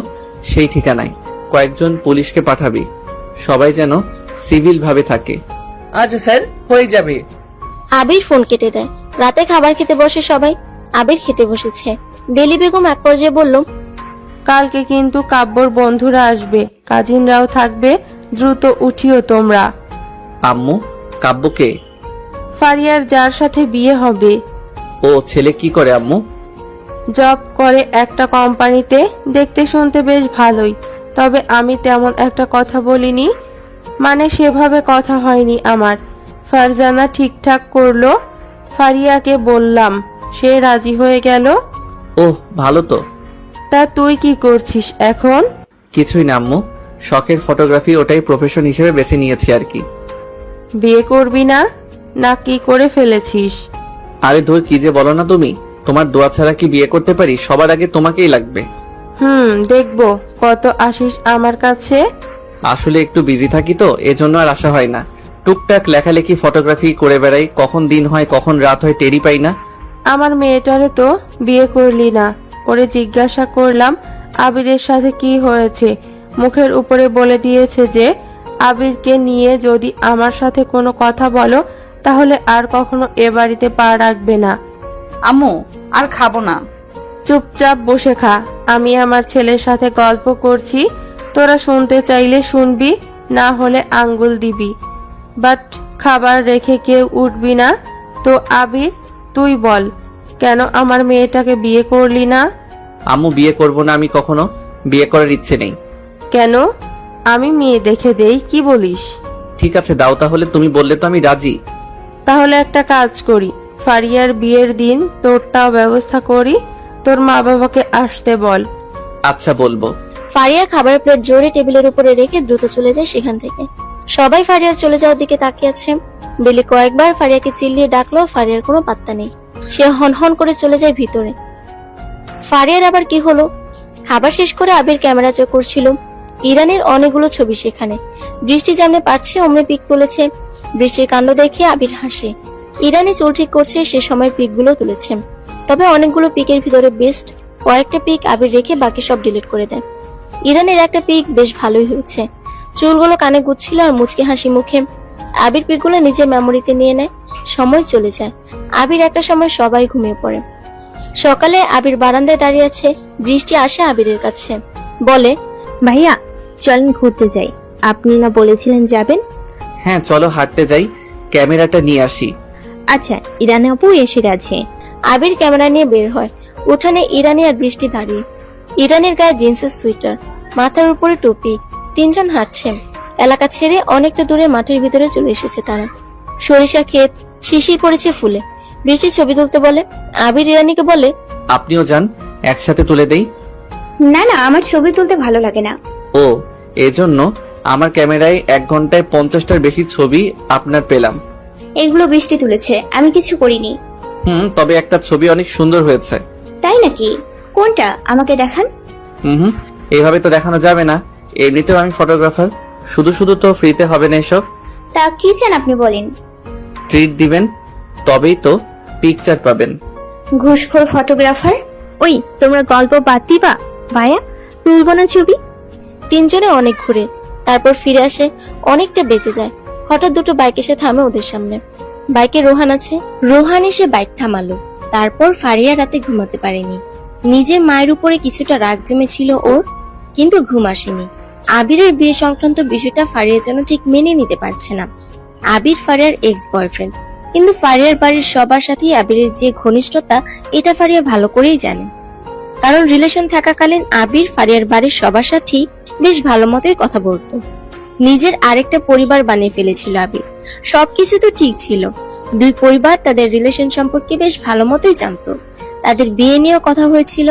সেই ঠিকানায় কয়েকজন পুলিশকে পাঠাবি, সবাই যেন সিভিল ভাবে থাকে। আচ্ছা স্যার, হয়ে যাবে। আবির ফোন কেটে দেয়। রাতে খাবার খেতে বসে সবাই। আবির খেতে বসেছে। বেলি বেগম এক পর্যায়ে বলল, কালকে কিন্তু কাব্যর বন্ধুরা আসবে, কাজিনরাও থাকবে, দ্রুত উঠিও তোমরা। আম্মু, কাব্যকে? ফারিয়ার যার সাথে বিয়ে হবে। ও ছেলে কি করে আম্মু? জব করে একটা কোম্পানিতে, দেখতে শুনতে বেশ ভালোই, তবে আমি তেমন একটা কথা বলিনি, মানে সেভাবে কথা হয়নি আমার। ফারজানা ঠিকঠাক করলো, ফারিয়াকে বললাম, সে রাজি হয়ে গেল। ওহ ভালো তো। তা তুই কি করছিস এখন? কিছুই না আম্মু, শখের ফটোগ্রাফি, ওটাই প্রফেশন হিসেবে বেছে নিয়েছি আর কি। বিয়ে করবি না, না কি করে ফেলেছিস? আরে ধুর, কি যে বলো না তুমি। তোমার দোয়া ছাড়া কি বিয়ে করতে পারি? সবার আগে তোমাকেই লাগবে। দেখবো কত আসিস আমার কাছে। আসলে একটু বিজি থাকি তো, এজন্য আর আসা হয় না। টুকটাক লেখালেখি, ফটোগ্রাফি করে বেড়াই, কখন দিন হয় কখন রাত হয় টেরই পাই না। আমার মেয়েটারে তো বিয়ে করলি না, ওরে জিজ্ঞাসা করলাম আবিরের সাথে কি হয়েছে, মুখের উপরে বলে দিয়েছে যে আবিরকে নিয়ে যদি আমার সাথে কোনো কথা বলো তাহলে আর কখনো এ বাড়িতে পা রাখবে না। আম্মু, আর খাবো না। চুপচাপ বসে খা, আমি আমার ছেলের সাথে গল্প করছি, তোরা শুনতে চাইলে শুনবি, না হলে আঙ্গুল দিবি, বাট খাবার রেখে কেউ উঠবি না। তো আবির, তুই বল, কেন আমার মেয়েটাকে বিয়ে করলি না? আম্মু, বিয়ে করব না আমি কখনো, বিয়ে করার ইচ্ছে নেই। কেন? আমি মেয়ে দেখে দেই, কি বলিস? ঠিক আছে দাও তাহলে, তুমি বললে তো আমি রাজি। তাহলে একটা কাজ করি, ফারিয়ার বিয়ের দিন তোরটাও ব্যবস্থা করি, তোর মা বাবাকে আসতে বল। আচ্ছা বলবো। ফারিয়া খাবারের প্লেট জোরে টেবিলের উপরে রেখে দ্রুত চলে যায় সেখান থেকে। সবাই ফারিয়ার চলে যাওয়ার দিকে তাকিয়ে আছে। বেলি কয়েকবার ফারিয়াকে চিল্লিয়ে ডাকলো, ফারিয়ার কোনো পাত্তা নেই। সে হনহন করে চলে যায় ভিতরে। ফারিয়ার আবার কি হলো? খাবার শেষ করে আবির ক্যামেরা চেক করছিল। ইরানের অনেকগুলো ছবি সেখানে। বৃষ্টি যেমনি পারছে অমনি পিক তুলেছে। বৃষ্টির কাণ্ড দেখে আবির হাসে। ইরানি চুল ঠিক করছে, সে সময় পিকগুলো তুলেছে। তবে অনেকগুলো পিকের ভিতরে বেস্ট কয়েকটা পিক আবির রেখে বাকি সব ডিলিট করে দেয়। ইরানের একটা পিক বেশ ভালোই হয়েছে। চুলগুলো কানে গুচ্ছিল আর মুচকি হাসি মুখে। আবির পিকগুলো নিজের মেমোরিতে নিয়ে নেয়। সময় চলে যায়। আবির একটা সময় সবাই ঘুমিয়ে পড়ে। সকালে আবির বারান্দায় দাঁড়িয়ে আছে। বৃষ্টি আসে আবিরের কাছে, বলে, ভাইয়া চলেন ঘুরতে যাই, আপনি না বলেছিলেন যাবেন? হ্যাঁ চলো হাঁটতে যাই, ক্যামেরাটা নিয়ে আসি। আচ্ছা, ইরানি আপু এসে গেছে। আবির ক্যামেরা নিয়ে বের হয়। উঠানে ইরানি আর বৃষ্টি দাঁড়িয়ে। ইরানের গায়ে জিন্সের সোয়েটার, মাথার উপরে টুপি। তিনজন হাঁটছে। এলাকা ছেড়ে অনেকটা দূরে মাঠের ভিতরে চলে এসেছে তারা। সরিষা ক্ষেত, শিশির পড়েছে ফুলে। বৃষ্টি ছবি তুলতে বলে। আবির ইরানিকে বলে, আপনিও যান, একসাথে তুলে দেই। না না, আমার ছবি তুলতে ভালো লাগে না। ও, এজন্য আমার ক্যামেরায় 1 ঘন্টায় 50টার বেশি ছবি আপনার পেলাম। এগুলো বৃষ্টি তুলেছে, আমি কিছু করিনি। তবে একটা ছবি অনেক সুন্দর হয়েছে। তাই নাকি? কোনটা আমাকে দেখান। এইভাবে তো দেখানো যাবে না, এমনিতেও আমি ফটোগ্রাফার, শুধু শুধু তো ফ্রিতে হবে না এসব। তা কি চান আপনি বলেন। ট্রিট দিবেন, তবেই তো পিকচার পাবেন। ঘুষখোর ফটোগ্রাফার। ওই তোমরা গল্প বাদ দিবা? ভাইয়া তুলবো না ছবি? তিনজনে অনেক ঘুরে তারপর ফিরে আসে, অনেকটা বেঁচে যায়। হঠাৎ দুটো বাইক এসে থামে ওদের সামনে। বাইকে রোহান আছে। রোহান এসে বাইক থামালো। তারপর ফারিয়া রাতে ঘুমাতে পারেনি। নিজের মায়ের উপরে কিছুটা রাগ জমেছিল ওর, কিন্তু ঘুম আসেনি। আবিরের বিয়ে সংক্রান্ত বিষয়টা ফারিয়া যেন ঠিক মেনে নিতে পারছে না। আবির ফারিয়ার এক্স বয়ফ্রেন্ড, কিন্তু ফারিয়ার বাড়ির সবার সাথেই আবিরের যে ঘনিষ্ঠতা এটা ফারিয়া ভালো করেই জানে। কারণ রিলেশন থাকাকালীন আবির ফারিয়ার বাড়ির সবার সাথেই বেশ ভালো মতোই কথা বলতো। নিজের আরেকটা পরিবার বানিয়ে ফেলেছিল আবির। সবকিছু তো ঠিক ছিল, দুই পরিবার তাদের রিলেশন সম্পর্কে বেশ ভালো মতোই জানতো। তাদের বিয়ে নিয়েও কথা হয়েছিল,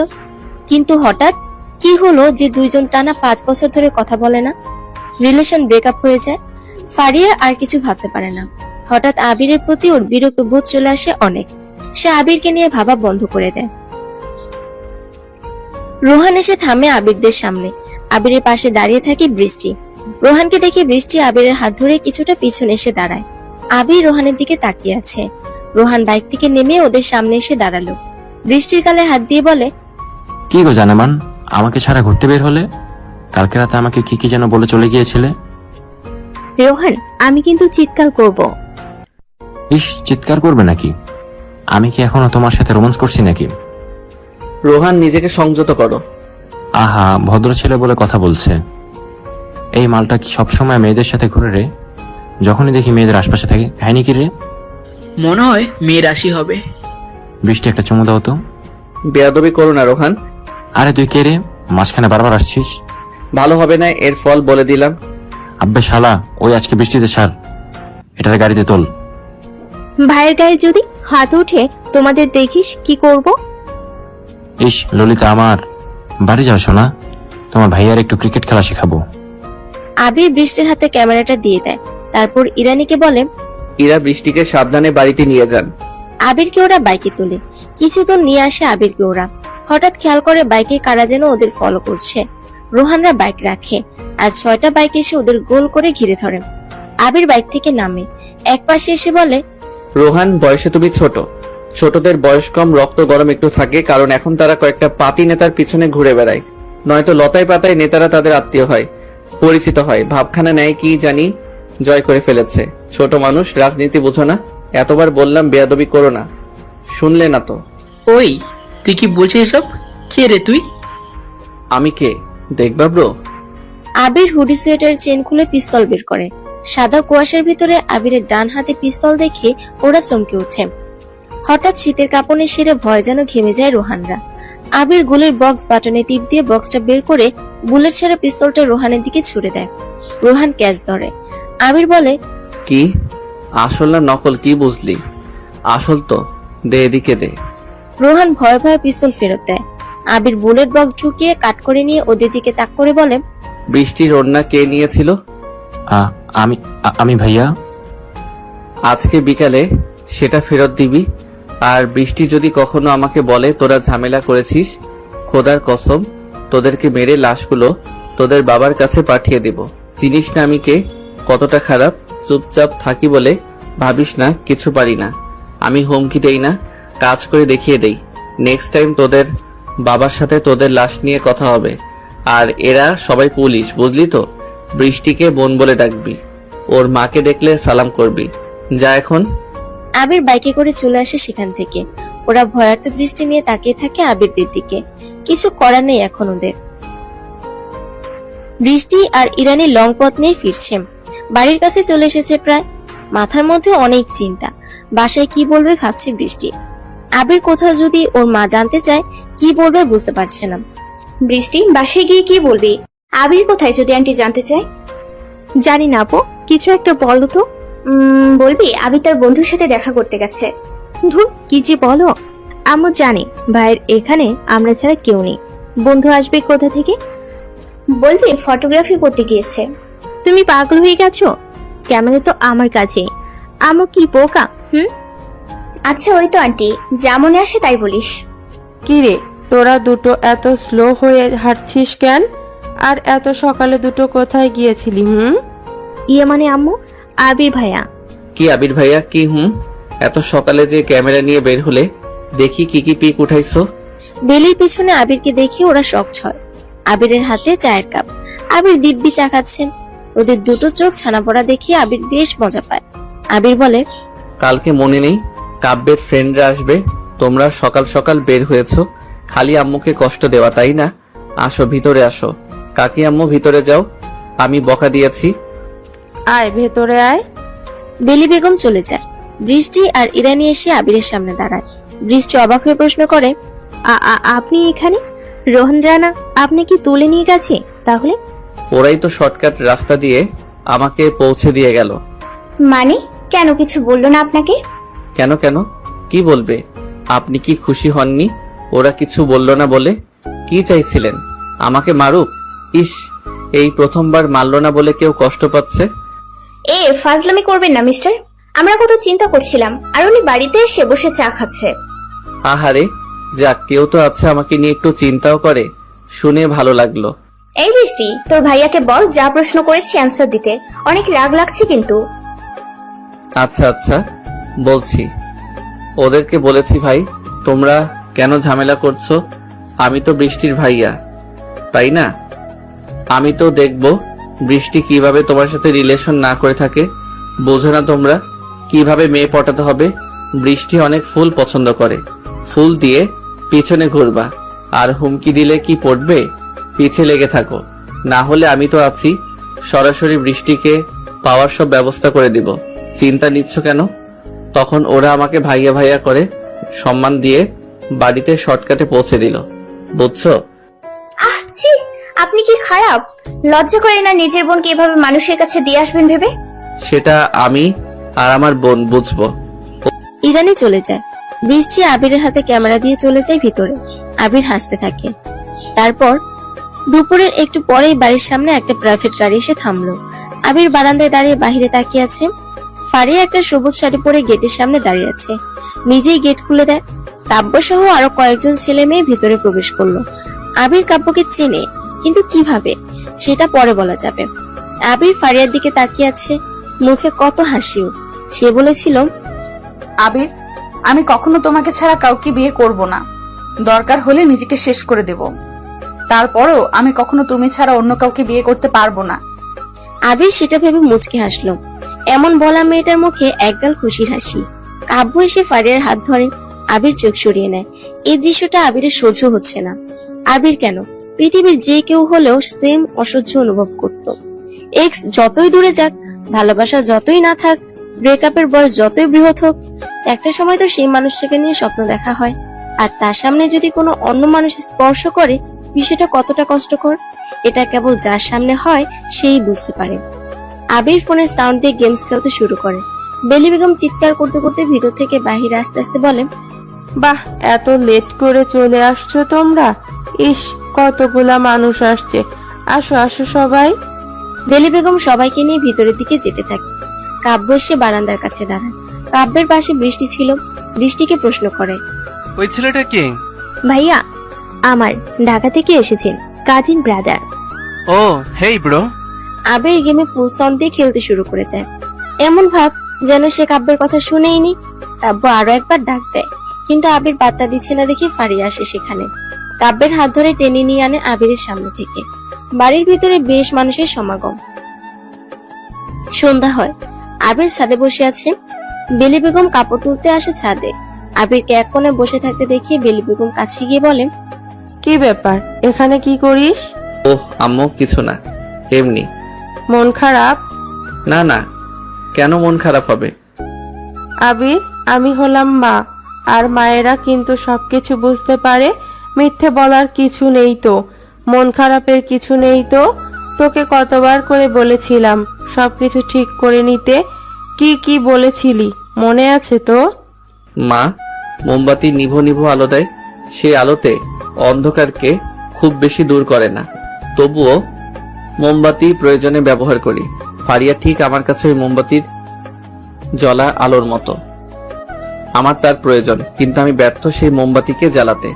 কিন্তু হঠাৎ কি হলো যে দুইজন টানা 5 বছর ধরে কথা বলে না, রিলেশন ব্রেকআপ হয়ে যায়। ফারিয়া আর কিছু ভাবতে পারে না। হঠাৎ আবিরের প্রতি ওর বিরক্ত বোধ চলে আসে অনেক। সে আবিরকে নিয়ে ভাবা বন্ধ করে দেয়। রোহান এসে থামে আবিরদের সামনে। আবিরের পাশে দাঁড়িয়ে থাকে বৃষ্টি। রোহানকে দেখে বৃষ্টি আবিরের হাত ধরে কিছুটা পিছনে এসে দাঁড়ায়। আবির রোহানের দিকে তাকিয়ে আছে। রোহান বাইক থেকে নেমে ওদের সামনে এসে দাঁড়ালো। বৃষ্টির গালে হাত দিয়ে বলে, কি গো জানেমান, আমাকে ছাড়া ঘুরতে বের হলে? কালকে রাতে আমাকে কি কি যেন বলে চলে গিয়েছিলে। রোহান আমি কিন্তু চিৎকার করব। ইস, চিৎকার করবে নাকি? আমি কি এখনো তোমার সাথে রোমান্স করছি নাকি? রোহান নিজেকে সংযত করো। আহা, ভদ্র ছেলে বলে কথা বলছে। এই মালটা কি সবসময় মেয়েদের সাথে ঘুরে রে? যখনই দেখি মেয়েদের আশপাশে থাকে। কাহিনী কি রে? মনে হয় মেয়ে রাশি হবে। বৃষ্টি একটা চুমু দাও তো। বেয়াদবি করো না রোহান। আরে তুই কে রে, মাঝখানে বারবার আসছিস? ভালো হবে না, এর ফল বলে দিলাম। আব্বে শালা, ওই আজকে বৃষ্টিতে ছাড়, এটাতে গাড়িতে তোল। ভাইয়ের গায়ে যদি হাত ওঠে তোমাদের দেখিস কি করব? ইস ললিতা আমার, বাড়ি যাও শোনা, তোমার ভাইয়ার একটু ক্রিকেট খেলা শেখাবো। আবির বৃষ্টির হাতে ক্যামেরাটা দিয়ে দেয়। তারপর ইরানিকে বলে, ইরা বৃষ্টিকে সাবধানে বাড়িতে নিয়ে যান। আবিরকে ওরা বাইকে তোলে। কিছু দূর নিয়ে আসে আবিরকে ওরা। হঠাৎ খেয়াল করে বাইকে কারা যেন ওদের ফলো করছে। রোহানরা বাইক রাখে আর 6টা বাইক এসে ওদের গোল করে ঘিরে ধরে। আবির বাইক থেকে নামে, এক পাশে এসে বলে, রোহান, বয়সে তুমি ছোট, ছোটদের বয়স কম, রক্ত গরম একটু থাকে, কারণ এখন তারা কয়েকটা পাতি নেতার পিছনে ঘুরে বেড়ায়। নয়তো লতায় পাতায় নেতারা তাদের আত্মীয় হয়, পরিচিত হয়, ভাবখানা নেয় কি জানি জয় করে ফেলেছে। ছোট মানুষ, রাজনীতি বুঝো না। এতবার বললাম বেয়াদবি করো না, শুনলে না তো। ওই তুই কি বলছিস এসব? কে রে তুই? আমি কে দেখবা ব্রো? আবির হুডি সোয়েটার চেন খুলে পিস্তল বের করে। সাদা কুয়াশার ভিতরে আবিরের ডান হাতে পিস্তল দেখে ওরা চমকে ওঠে। হঠাৎ শীতের কাঁপনে সেরে ভয় যেন ঘেমে যায় রোহানরা। আবির গুলির বক্স বাটনে টিপ দিয়ে বক্সটা বের করে বুলেট ছেড়ে পিস্তলটা রোহানের দিকে ছুড়ে দেয়। রোহান ক্যাচ ধরে। আবির বলে, কি আসল না নকল, কি বুঝলি? আসল তো, দে এদিকে দে। রোহান ভয়ে ভয়ে পিস্তল ফেরত দেয়। আবির বুলেট বক্স ঢুকিয়ে কাট করে নিয়ে ওদের দিকে তাক করে বলে, বৃষ্টির ওড়না কে নিয়েছিল? আমি ভাইয়া। আজকে বিকালে সেটা ফেরত দিবি। আর বৃষ্টি যদি কখনো আমাকে বলে তোরা ঝামেলা করেছিস, খোদার কসম তোদেরকে মেরে লাশগুলো তোদের বাবার কাছে পাঠিয়ে দেব। চিনিস না আমি কে, কতটা খারাপ। চুপচাপ থাকি বলে ভাবিস না কিছু পারি না। আমি হুমকি দেই না, কাজ করে দেখিয়ে দেই। নেক্সট টাইম তোদের বাবার সাথে তোদের লাশ নিয়ে কথা হবে। আর এরা সবাই পুলিশ, বুঝলি তো? বৃষ্টিকে বোন বলে ডাকবি, ওর মাকে দেখলে সালাম করবি। যা এখন। আবির বাইকে করে চলে আসে সেখান থেকে। ওরা ভয়ার্ত দৃষ্টি নিয়ে তাকিয়ে থাকে আবিরদের দিকে। কিছু করার নেই এখন ওদের। বৃষ্টি আর ইরানি লং পথ নিয়ে ফিরছে। বাড়ির কাছে চলে এসেছে প্রায়। মাথার মধ্যে অনেক চিন্তা, বাসায় কি বলবে ভাবছে বৃষ্টি। আবির কোথাও যদি ওর মা জানতে চায় কি বলবে বুঝতে পারছে না। বৃষ্টি, বাসায় গিয়ে কি বলবি? আবির কোথায় যদি আন্টি জানতে চায়? জানি না আপু, কিছু একটা বলো তো। বলবি আবির তার বন্ধুর সাথে দেখা করতে গেছে। ধুর, কি যে বলো। আম্মু জানে ভাইয়ের এখানে আমরা ছাড়া কেউ নেই, বন্ধু আসবে কোথা থেকে? বলবি ফটোগ্রাফি করতে গিয়েছে। তুমি পাগল হয়ে গেছো? ক্যামেরা তো আমার কাছে। আম্মু কি বোকা? আচ্ছা ওই তো আন্টি, যা মনে আসে তাই বলিস। কি রে, তোরা দুটো এত স্লো হয়ে হাঁটছিস কেন? আর এত সকালে দুটো কোথায় গিয়েছিলি? ইয়ে মানে আম্মু, আবির ভাইয়া। কি আবির ভাইয়া? কি এত সকালে যে ক্যামেরা নিয়ে বের হলে? দেখি কি কি পিক উঠাইছো। বেলির পিছনে আবিরকে দেখে ওরা শকড হয়। আবিরের হাতে চায়ের কাপ, আবির দিব্যি চা খাচ্ছে। ওদের দুটো চোখ ছানা পড়া দেখে আবির বেশ মজা পায়। আবির বলে, কালকে মনে নেই কাব্যের ফ্রেন্ডরা আসবে, তোমরা সকাল সকাল বের হয়েছো খালি আম্মুকে কষ্ট দেওয়া, তাই না? আসো ভিতরে আসো। কাকি আম্মু ভিতরে যাও, আমি বকা দিয়েছি। আয় ভেতরে আয়। বেলি বেগম চলে যায়। বৃষ্টি আর ইরানি এসে আবিরের সামনে দাঁড়ায়। বৃষ্টি অবাক হয়ে প্রশ্ন করে, আপনি এখানে? রোহন রানা আপনি কি তুলে নিয়ে গেছে তাহলে? ওরাই তো শর্টকাট রাস্তা দিয়ে আমাকে পৌঁছে দিয়ে গেল। মানে কেন কিছু বললো না আপনাকে? কেন কেন কি বলবে? আপনি কি খুশি হননি ওরা কিছু বললো না বলে? কি চাইছিলেন আমাকে মারুক? ইস, এই প্রথমবার মারলো না বলে কেউ কষ্ট পাচ্ছে। ফাজলামি করবেন না মিস্টার। আমরা কত চিন্তা করছিলাম, আর উনি বাড়িতে এসে বসে চা খাচ্ছে। আহারে, যাক কেউ তো আছে আমাকে নিয়ে একটু চিন্তাও করে, শুনে ভালো লাগলো। এই বৃষ্টি, তোর ভাইয়াকে বল যা প্রশ্ন করেছি অ্যান্সার দিতে। অনেক রাগ লাগছে কিন্তু। আচ্ছা আচ্ছা বলছি। ওদেরকে বলেছি ভাই তোমরা কেন ঝামেলা করছো, আমি তো বৃষ্টির ভাইয়া, তাই না? আমি তো দেখবো বৃষ্টি কিভাবে তোমার সাথে রিলেশন না করে থাকে। বোঝো না তোমরা কিভাবে মেয়ে পটাতে হবে? বৃষ্টি অনেক ফুল পছন্দ করে, ফুল দিয়ে পিছনে ঘুরবা, আর হুমকি দিলে কি পড়বে? পিছে লেগে থাকো, না হলে আমি তো আছি, সরাসরি বৃষ্টিকে পাওয়ার সব ব্যবস্থা করে দিব। চিন্তা নিচ্ছ কেন? তখন ওরা আমাকে ভাইয়া ভাইয়া করে সম্মান দিয়ে বাড়িতে শর্টকাটে পৌঁছে দিল, বুঝছো? আচ্ছি, আপনি কি খারাপ? লজ্জা করে না নিজের বোনকে এভাবে মানুষের কাছে দিয়ে আসবেন ভেবে? সেটা আমি আর আমার বোন বুঝবো। ইরানি চলে যায়। বৃষ্টি আবিরের হাতে ক্যামেরা দিয়ে চলে যায় ভিতরে। আবির হাসতে থাকে। তারপর দুপুরের একটু পরেই বাড়ির সামনে একটা প্রাইভেট গাড়ি এসে থামলো। আবির বারান্দায় দাঁড়িয়ে বাইরে তাকিয়ে আছে। ফারিয়া একটা সবুজ শাড়ি পরে গেটের সামনে দাঁড়িয়ে আছে। নিজেই গেট খুলে দেয়। কাব্য সহ আরো কয়েকজন ছেলে মেয়ে ভিতরে প্রবেশ করলো। আবির কাব্যকে চেনে, কিন্তু কিভাবে সেটা পরে বলা যাবে। আবির ফারিয়ার দিকে তাকিয়ে আছে, মুখে কত হাসিও। সে বলেছিল, আবির, আমি কখনো তোমাকে ছাড়া কাউকে বিয়ে করব না। দরকার হলে নিজেকে শেষ করে দেব। তারপরেও আমি কখনো তুমি ছাড়া অন্য কাউকে বিয়ে করতে পারবো না। আবির সেটা ভেবে মুচকে হাসলো। এমন বলা মেয়েটার মুখে একগাল খুশির হাসি। কাব্য এসে ফারিয়ার হাত ধরে। আবির চোখ সরিয়ে নেয়। এই দৃশ্যটা আবিরের সহ্য হচ্ছে না। আবির কেন, পৃথিবীর যে কেউ হলেও সেম অসহ্য অনুভব করত। এক্স যতই দূরে যাক, ভালোবাসা যতই না থাক, ব্রেকআপের বয়স যতই বৃহৎ হোক, একটা সময় তো সেই মানুষটাকে নিয়ে স্বপ্ন দেখা হয়। আর তার সামনে যদি কোনো অন্য মানুষ স্পর্শ করে, বিষয়টা কতটা কষ্টকর, এটা কেবল যার সামনে হয় সেই বুঝতে পারে। আবির ফোনের সাউন্ড দিয়ে গেমস খেলতে শুরু করে। বেলি বেগম চিৎকার করতে করতে ভিতর থেকে বাহিরে আস্তে আস্তে বলে, বাহ, এত লেট করে চলে আসছো তোমরা? ইস, কতগুলা মানুষ আসছে। আসো আসো সবাই। বেলি বেগম সবাইকে নিয়ে ভিতরের দিকে যেতে থাকে। কাব্য এসে বারান্দার কাছে দাঁড়ায়। কাব্যের পাশে বৃষ্টি ছিল। বৃষ্টিকে প্রশ্ন করে, ওই ছেলেটা কে? ভাইয়া আমার, ঢাকা থেকে এসেছেন, কাজিন ব্রাদার। ও হেই ব্রো। আবির গেমে ফুল সাউন্ড দিয়ে খেলতে শুরু করে দেয়। এমন ভাব যেন সে কাব্যের কথা শুনেইনি। কাব্য আরো একবার ডাক দেয়, কিন্তু আবির বার্তা দিচ্ছে না দেখে ফারিয়া আসে সেখানে। কাব্যের হাত ধরে টেনে নিয়ে আনে আবিরের সামনে থেকে। বাড়ির ভিতরে বেশ মানুষের সমাগম। সন্ধ্যা হয়। আবির ছাদে বসে আছে। বেলি বেগম কাপড় তুলতে আসে ছাদে। আবিরকে এক কোণে বসে থাকতে দেখে বেলি বেগম কাছে গিয়ে বলে, কি ব্যাপার, এখানে কি করিস? ওহ আম্মু, কিছু না, এমনি। মন খারাপ? না না, কেন মন খারাপ হবে? আবির, আমি হলাম মা, আর মায়েরা কিন্তু সবকিছু বুঝতে পারে। মিথ্যে বলার কিছু নেই তো, মন খারাপের কিছু নেই তো। তোকে কতবার করে বলেছিলাম সবকিছু ঠিক করে নিতে। কি কি বলেছিলি মনে আছে তো? মা মোমবাতি নিভো নিভো আলো দেয়, সে আলোতে অন্ধকারকে খুব বেশি দূর করে না, তবুও মোমবাতি প্রয়োজনে ব্যবহার করি। ফারিয়া ঠিক আমার কাছে ওই মোমবাতির জ্বলা আলোর মতো। আমার তার প্রয়োজন, কিন্তু আমি ব্যর্থ সেই মোমবাতিকে জ্বালাতে।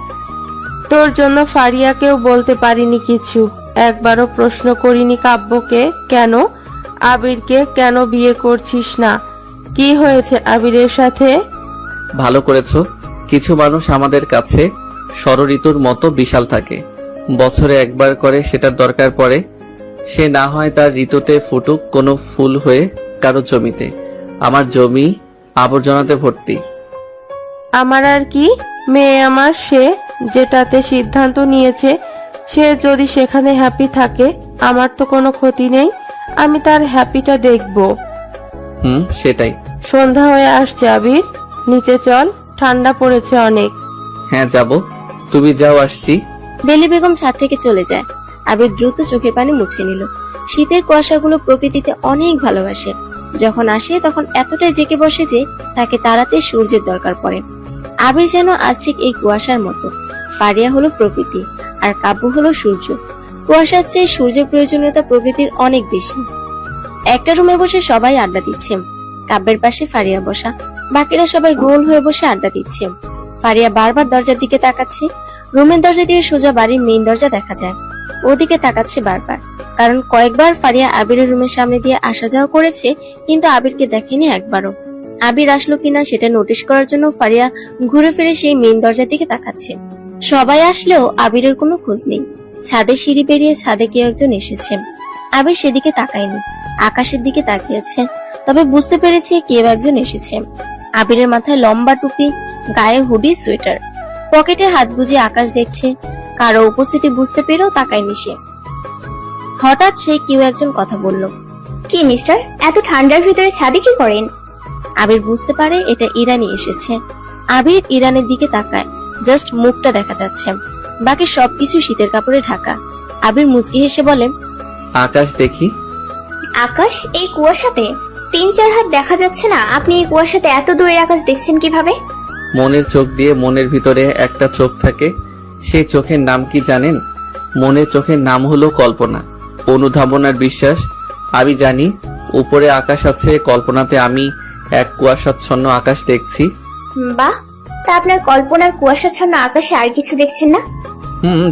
তোর জন্য ফারিয়াকেও বলতে পারিনি কিছু, একবারও প্রশ্ন করিনি কাব্যকে কেন, আবিরকে কেন বিয়ে করছিস না। কি হয়েছে আবিরের সাথে? ভালো করেছো, কিছু মানুষ আমাদের কাছে ষড়ঋতুর মতো বিশাল থাকে। বছরে একবার করে সেটার দরকার পড়ে। সে না হয় তার ঋতুতে ফুটুক কোনো ফুল হয়ে কারো জমিতে। আমার জমি আবর্জনাতে ভর্তি। আমার আর কি, মেয়ে আমার, সে যেটাতে সিদ্ধান্ত নিয়েছে, সে যদি সেখানে হ্যাপি থাকে আমার তো কোনো ক্ষতি নেই। আমি তার হ্যাপিটা দেখব। সেটাই। সন্ধ্যা হয়ে আসছে আবির, নিচে চল, ঠান্ডা পড়েছে অনেক। হ্যাঁ যাব, তুমি যাও, আসছি। বেলি বেগম ছাদ থেকে চলে যায়। আবির দ্রুত চোখের পানি মুছে নিল। শীতের কুয়াশাগুলো প্রকৃতিতে অনেক ভালোবাসে। যখন আসে তখন এতটাই জেগে বসে যে তাকে তাড়াতে সূর্যের দরকার পড়ে। আবির যেন আজ ঠিক এই কুয়াশার মতো। ফারিয়া হলো প্রকৃতি আর কাব্য হলো সূর্য। কুয়াশার চেয়ে সূর্যের প্রয়োজনীয়তা প্রকৃতির অনেক বেশি। একটা রুমে বসে সবাই আড্ডা দিচ্ছে। কাব্যের পাশে ফারিয়া বসা, বাকিরা সবাই গোল হয়ে বসে আড্ডা দিচ্ছে। ফারিয়া বারবার দরজার দিকে তাকাচ্ছে। রুমের দরজা দিয়ে সোজা বাড়ির মেইন দরজা দেখা যায়। ওদিকে তাকাচ্ছে বারবার, কারণ কয়েকবার ফারিয়া আবিরের রুমের সামনে দিয়ে আসা যাওয়া করেছে, কিন্তু আবিরকে দেখেনি একবারও। আবির আসলো কিনা সেটা নোটিশ করার জন্য ফারিয়া ঘুরে ফিরে সেই মেইন দরজার দিকে তাকাচ্ছে। সবাই আসলেও আবিরের কোনো খোঁজ নেই। ছাদে সিঁড়ি পেরিয়ে ছাদে কেউ একজন এসেছে। আবির সেদিকে তাকায়নি, আকাশের দিকে তাকিয়েছে। তবে বুঝতে পেরেছে কেউ একজন এসেছে। আবিরের মাথায় লম্বা টুপি, গায়ে হুডি, সোয়েটার, পকেটে হাত গুজে আকাশ দেখছে। কারো উপস্থিতি বুঝতে পেরেও তাকায়নি সে। হঠাৎ সে কেউ একজন কথা বলল। কি মিস্টার, এত ঠান্ডার ভিতরে ছাদে কি করেন? আবির বুঝতে পারে এটা ইরানি এসেছে। আবির ইরানের দিকে তাকায়, জাস্ট মুখটা দেখা যাচ্ছে, বাকি সবকিছু শীতের কাপড়ে ঢাকা। আবির মুচকি হেসে বলে, আকাশ দেখি। আকাশ এই কুয়াশাতে? 3-4 হাত দেখা যাচ্ছে না, আপনি এই কুয়াশাতে এত দূরের আকাশ দেখছেন কিভাবে? মনের চোখ দিয়ে মনের ভিতরে একটা চোখ থাকে। সেই চোখের নাম কি জানেন? মনের চোখের নাম হলো কল্পনা, অনুধাবনার বিশ্বাস। আমি জানি উপরে আকাশ আছে, কল্পনাতে আমি এক কুয়াশাচ্ছন্ন আকাশ দেখছি। বাহ, তা আপনার কল্পনার কুয়াশাচ্ছন্ন আকাশে আর কিছু দেখছেন না?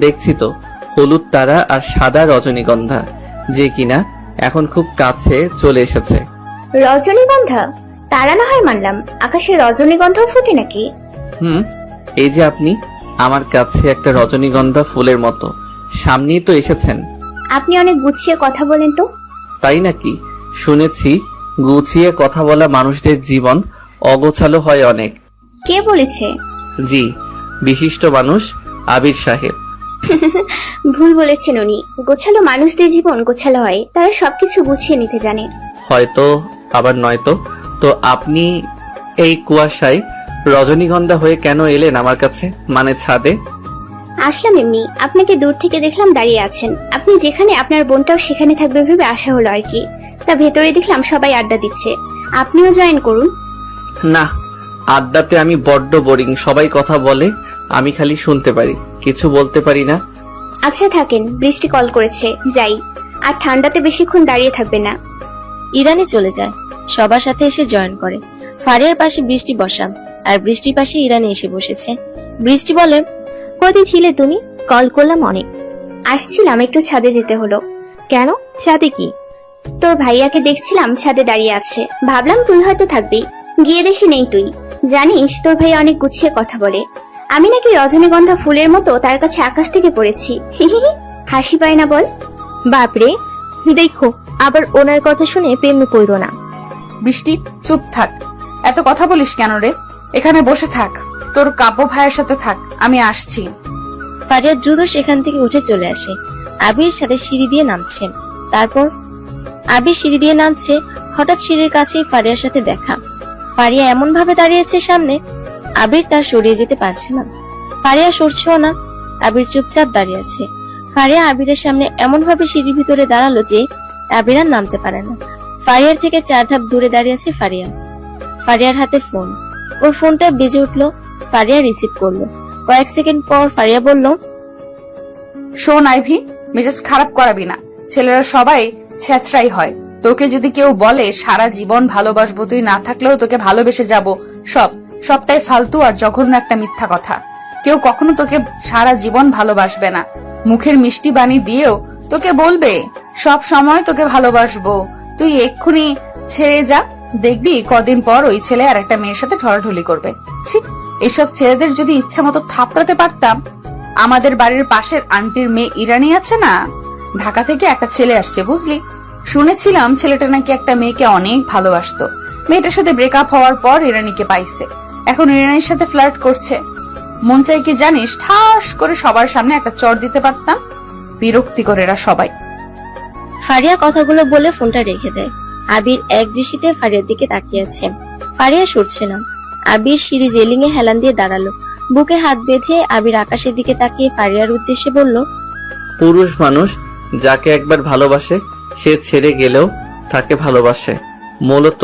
দেখছি তো, হলুদ তারা আর সাদা রজনীগন্ধা, যে কিনা এখন খুব কাছে চলে এসেছে। রজনীগন্ধা? তারা না হয় মানলাম, আকাশে রজনীগন্ধাও ফুটে নাকি? এই যে আপনি আমার কাছে একটা রজনীগন্ধা ফুলের মতো, সামনেই তো এসেছেন। আপনি অনেক গুছিয়ে কথা বলেন তো। তাই নাকি? শুনেছি গুছিয়ে কথা বলা মানুষদের জীবন অগোছালো হয় অনেক। কে বলেছে? জি, বিশিষ্ট মানুষ আবির সাহেব। ভুল বলেছেন উনি। গোছালো মানুষদের জীবন গোছালো হয়, তারা সবকিছু গুছিয়ে নিতে জানে। হয়তো, আবার নয়তো। তো আপনি এই কুয়াশায় রজনীগন্ধা হয়ে কেন এলেন আমার কাছে, মানে ছাদে? আসলাম এমনি, আপনাকে দূর থেকে দেখলাম দাঁড়িয়ে আছেন। আপনি যেখানে, আপনার বোনটাও সেখানে থাকবে ভেবে আসা হলো আর কি। তা ভেতরে দেখলাম সবাই আড্ডা দিচ্ছে, আপনিও জয়েন করুন। না, আড্ডাতে আমি বড্ড বোরিং। সবাই কথা বলে, আমি খালি শুনতে পারি, কিছু বলতে পারি না। আচ্ছা থাকেন, বৃষ্টি কল করেছে, যাই। আর ঠান্ডাতে বেশিক্ষণ দাঁড়িয়ে থাকবে না। ইরানি চলে যায়, সবার সাথে এসে জয়েন করে। ফারিয়ার পাশে বৃষ্টি বসা, আর বৃষ্টির পাশে ইরানি এসে বসেছে। বৃষ্টি বলে, কোথায় ছিলে তুমি? কল করলাম অনেক। আসছিলাম, একটু ছাদে যেতে হলো। কেন, ছাদে কি? তোর ভাইয়াকে দেখছিলাম ছাদে দাঁড়িয়ে আছে, ভাবলাম তুই হয়তো থাকবি, গিয়ে দেখি নেই তুই। জানিস তোর ভাইয়া অনেক গুছিয়ে কথা বলে। আমি নাকি রজনীগন্ধা ফুলের মতো তার কাছে আকাশ থেকে পড়েছি। হাসি পায় না বল? বাপরে, দেখো আবার ওনার কথা শুনে প্রেমে পড়ো না। বৃষ্টি চুপ থাক, এত কথা বলিস কেন রে? এখানে বসে থাক, তোর কাব্য ভাইয়ের সাথে থাক, আমি আসছি। ফারিয়া দ্রুত সেখান থেকে উঠে চলে আসে। আবির সাথে সিঁড়ি দিয়ে নামছে। তারপর আবির সিঁড়ি দিয়ে নামছে, হঠাৎ সিঁড়ির কাছেই ফারিয়ার সাথে দেখা। ফারিয়া এমন ভাবে দাঁড়িয়েছে সামনে, আবির তার সরিয়ে যেতে পারছে না। ফারিয়া সরছেও না, আবির চুপচাপ দাঁড়িয়ে আছে। ফারিয়া আবিরের সামনে এমন ভাবে সিঁড়ির ভিতরে দাঁড়ালো যে আবির আর নামতে পারে না। ফারিয়ার থেকে 4 ধাপ দূরে দাঁড়িয়ে আছে ফারিয়া। ফারিয়ার হাতে ফোন, ওর ফোনটা বেজে উঠলো। ফারিয়া রিসিভ করলো। কয়েক সেকেন্ড পর ফারিয়া বলল, শোন আইভি, মেজাজ খারাপ করাবি না। ছেলেরা সবাই ছেঁচড়াই হয়। তোকে যদি কেউ বলে সারা জীবন ভালোবাসবো, তুই না থাকলেও তোকে ভালোবেসে যাব, সবটাই ফালতু আর জঘন্য একটা মিথ্যা কথা। কেউ কখনো তোকে সারা জীবন ভালোবাসবে না। মুখের মিষ্টি বাণী দিয়েও তোকে বলবে সব সময় তোকে ভালোবাসবো, তুই এক্ষুনি ছেড়ে যা, দেখবি কদিন পর ওই ছেলে আর একটা মেয়ের সাথে ঠলাঠলি করবে। ছি, এসব ছেলেদের যদি ইচ্ছা মতো থাপড়াতে পারতাম। আমাদের বাড়ির পাশের আন্টির মেয়ে ইরানি আছে না, ঢাকা থেকে একটা ছেলে আসছে বুঝলি। শুনেছিলাম ছেলেটা নাকি একটা মেয়েকে অনেক ভালোবাসতো। মেয়েটার সাথে ব্রেকআপ হওয়ার পর ইরানিকে পাইছে, এখন ইরানির সাথে ফ্লার্ট করছে। মন চাই কি জানিস, ঠাস করে সবার সামনে একটা চড় দিতে পারতাম। বিরক্তি করে এরা সবাই। ফারিয়া কথাগুলো বলে ফোনটা রেখে দেয়। আবির এক দৃষ্টিতে ফারিয়ার দিকে তাকিয়ে আছে। ফারিয়া সরছে না। আবির সিঁড়ি রেলিং এ হেলান দিয়ে দাঁড়ালো। বুকে হাত বেঁধে আবির আকাশের দিকে তাকিয়ে ফারিয়ার উদ্দেশ্যে বলল, পুরুষ মানুষ যাকে একবার ভালোবাসে সে ছেড়ে গেলেও তাকে ভালোবাসে। মূলত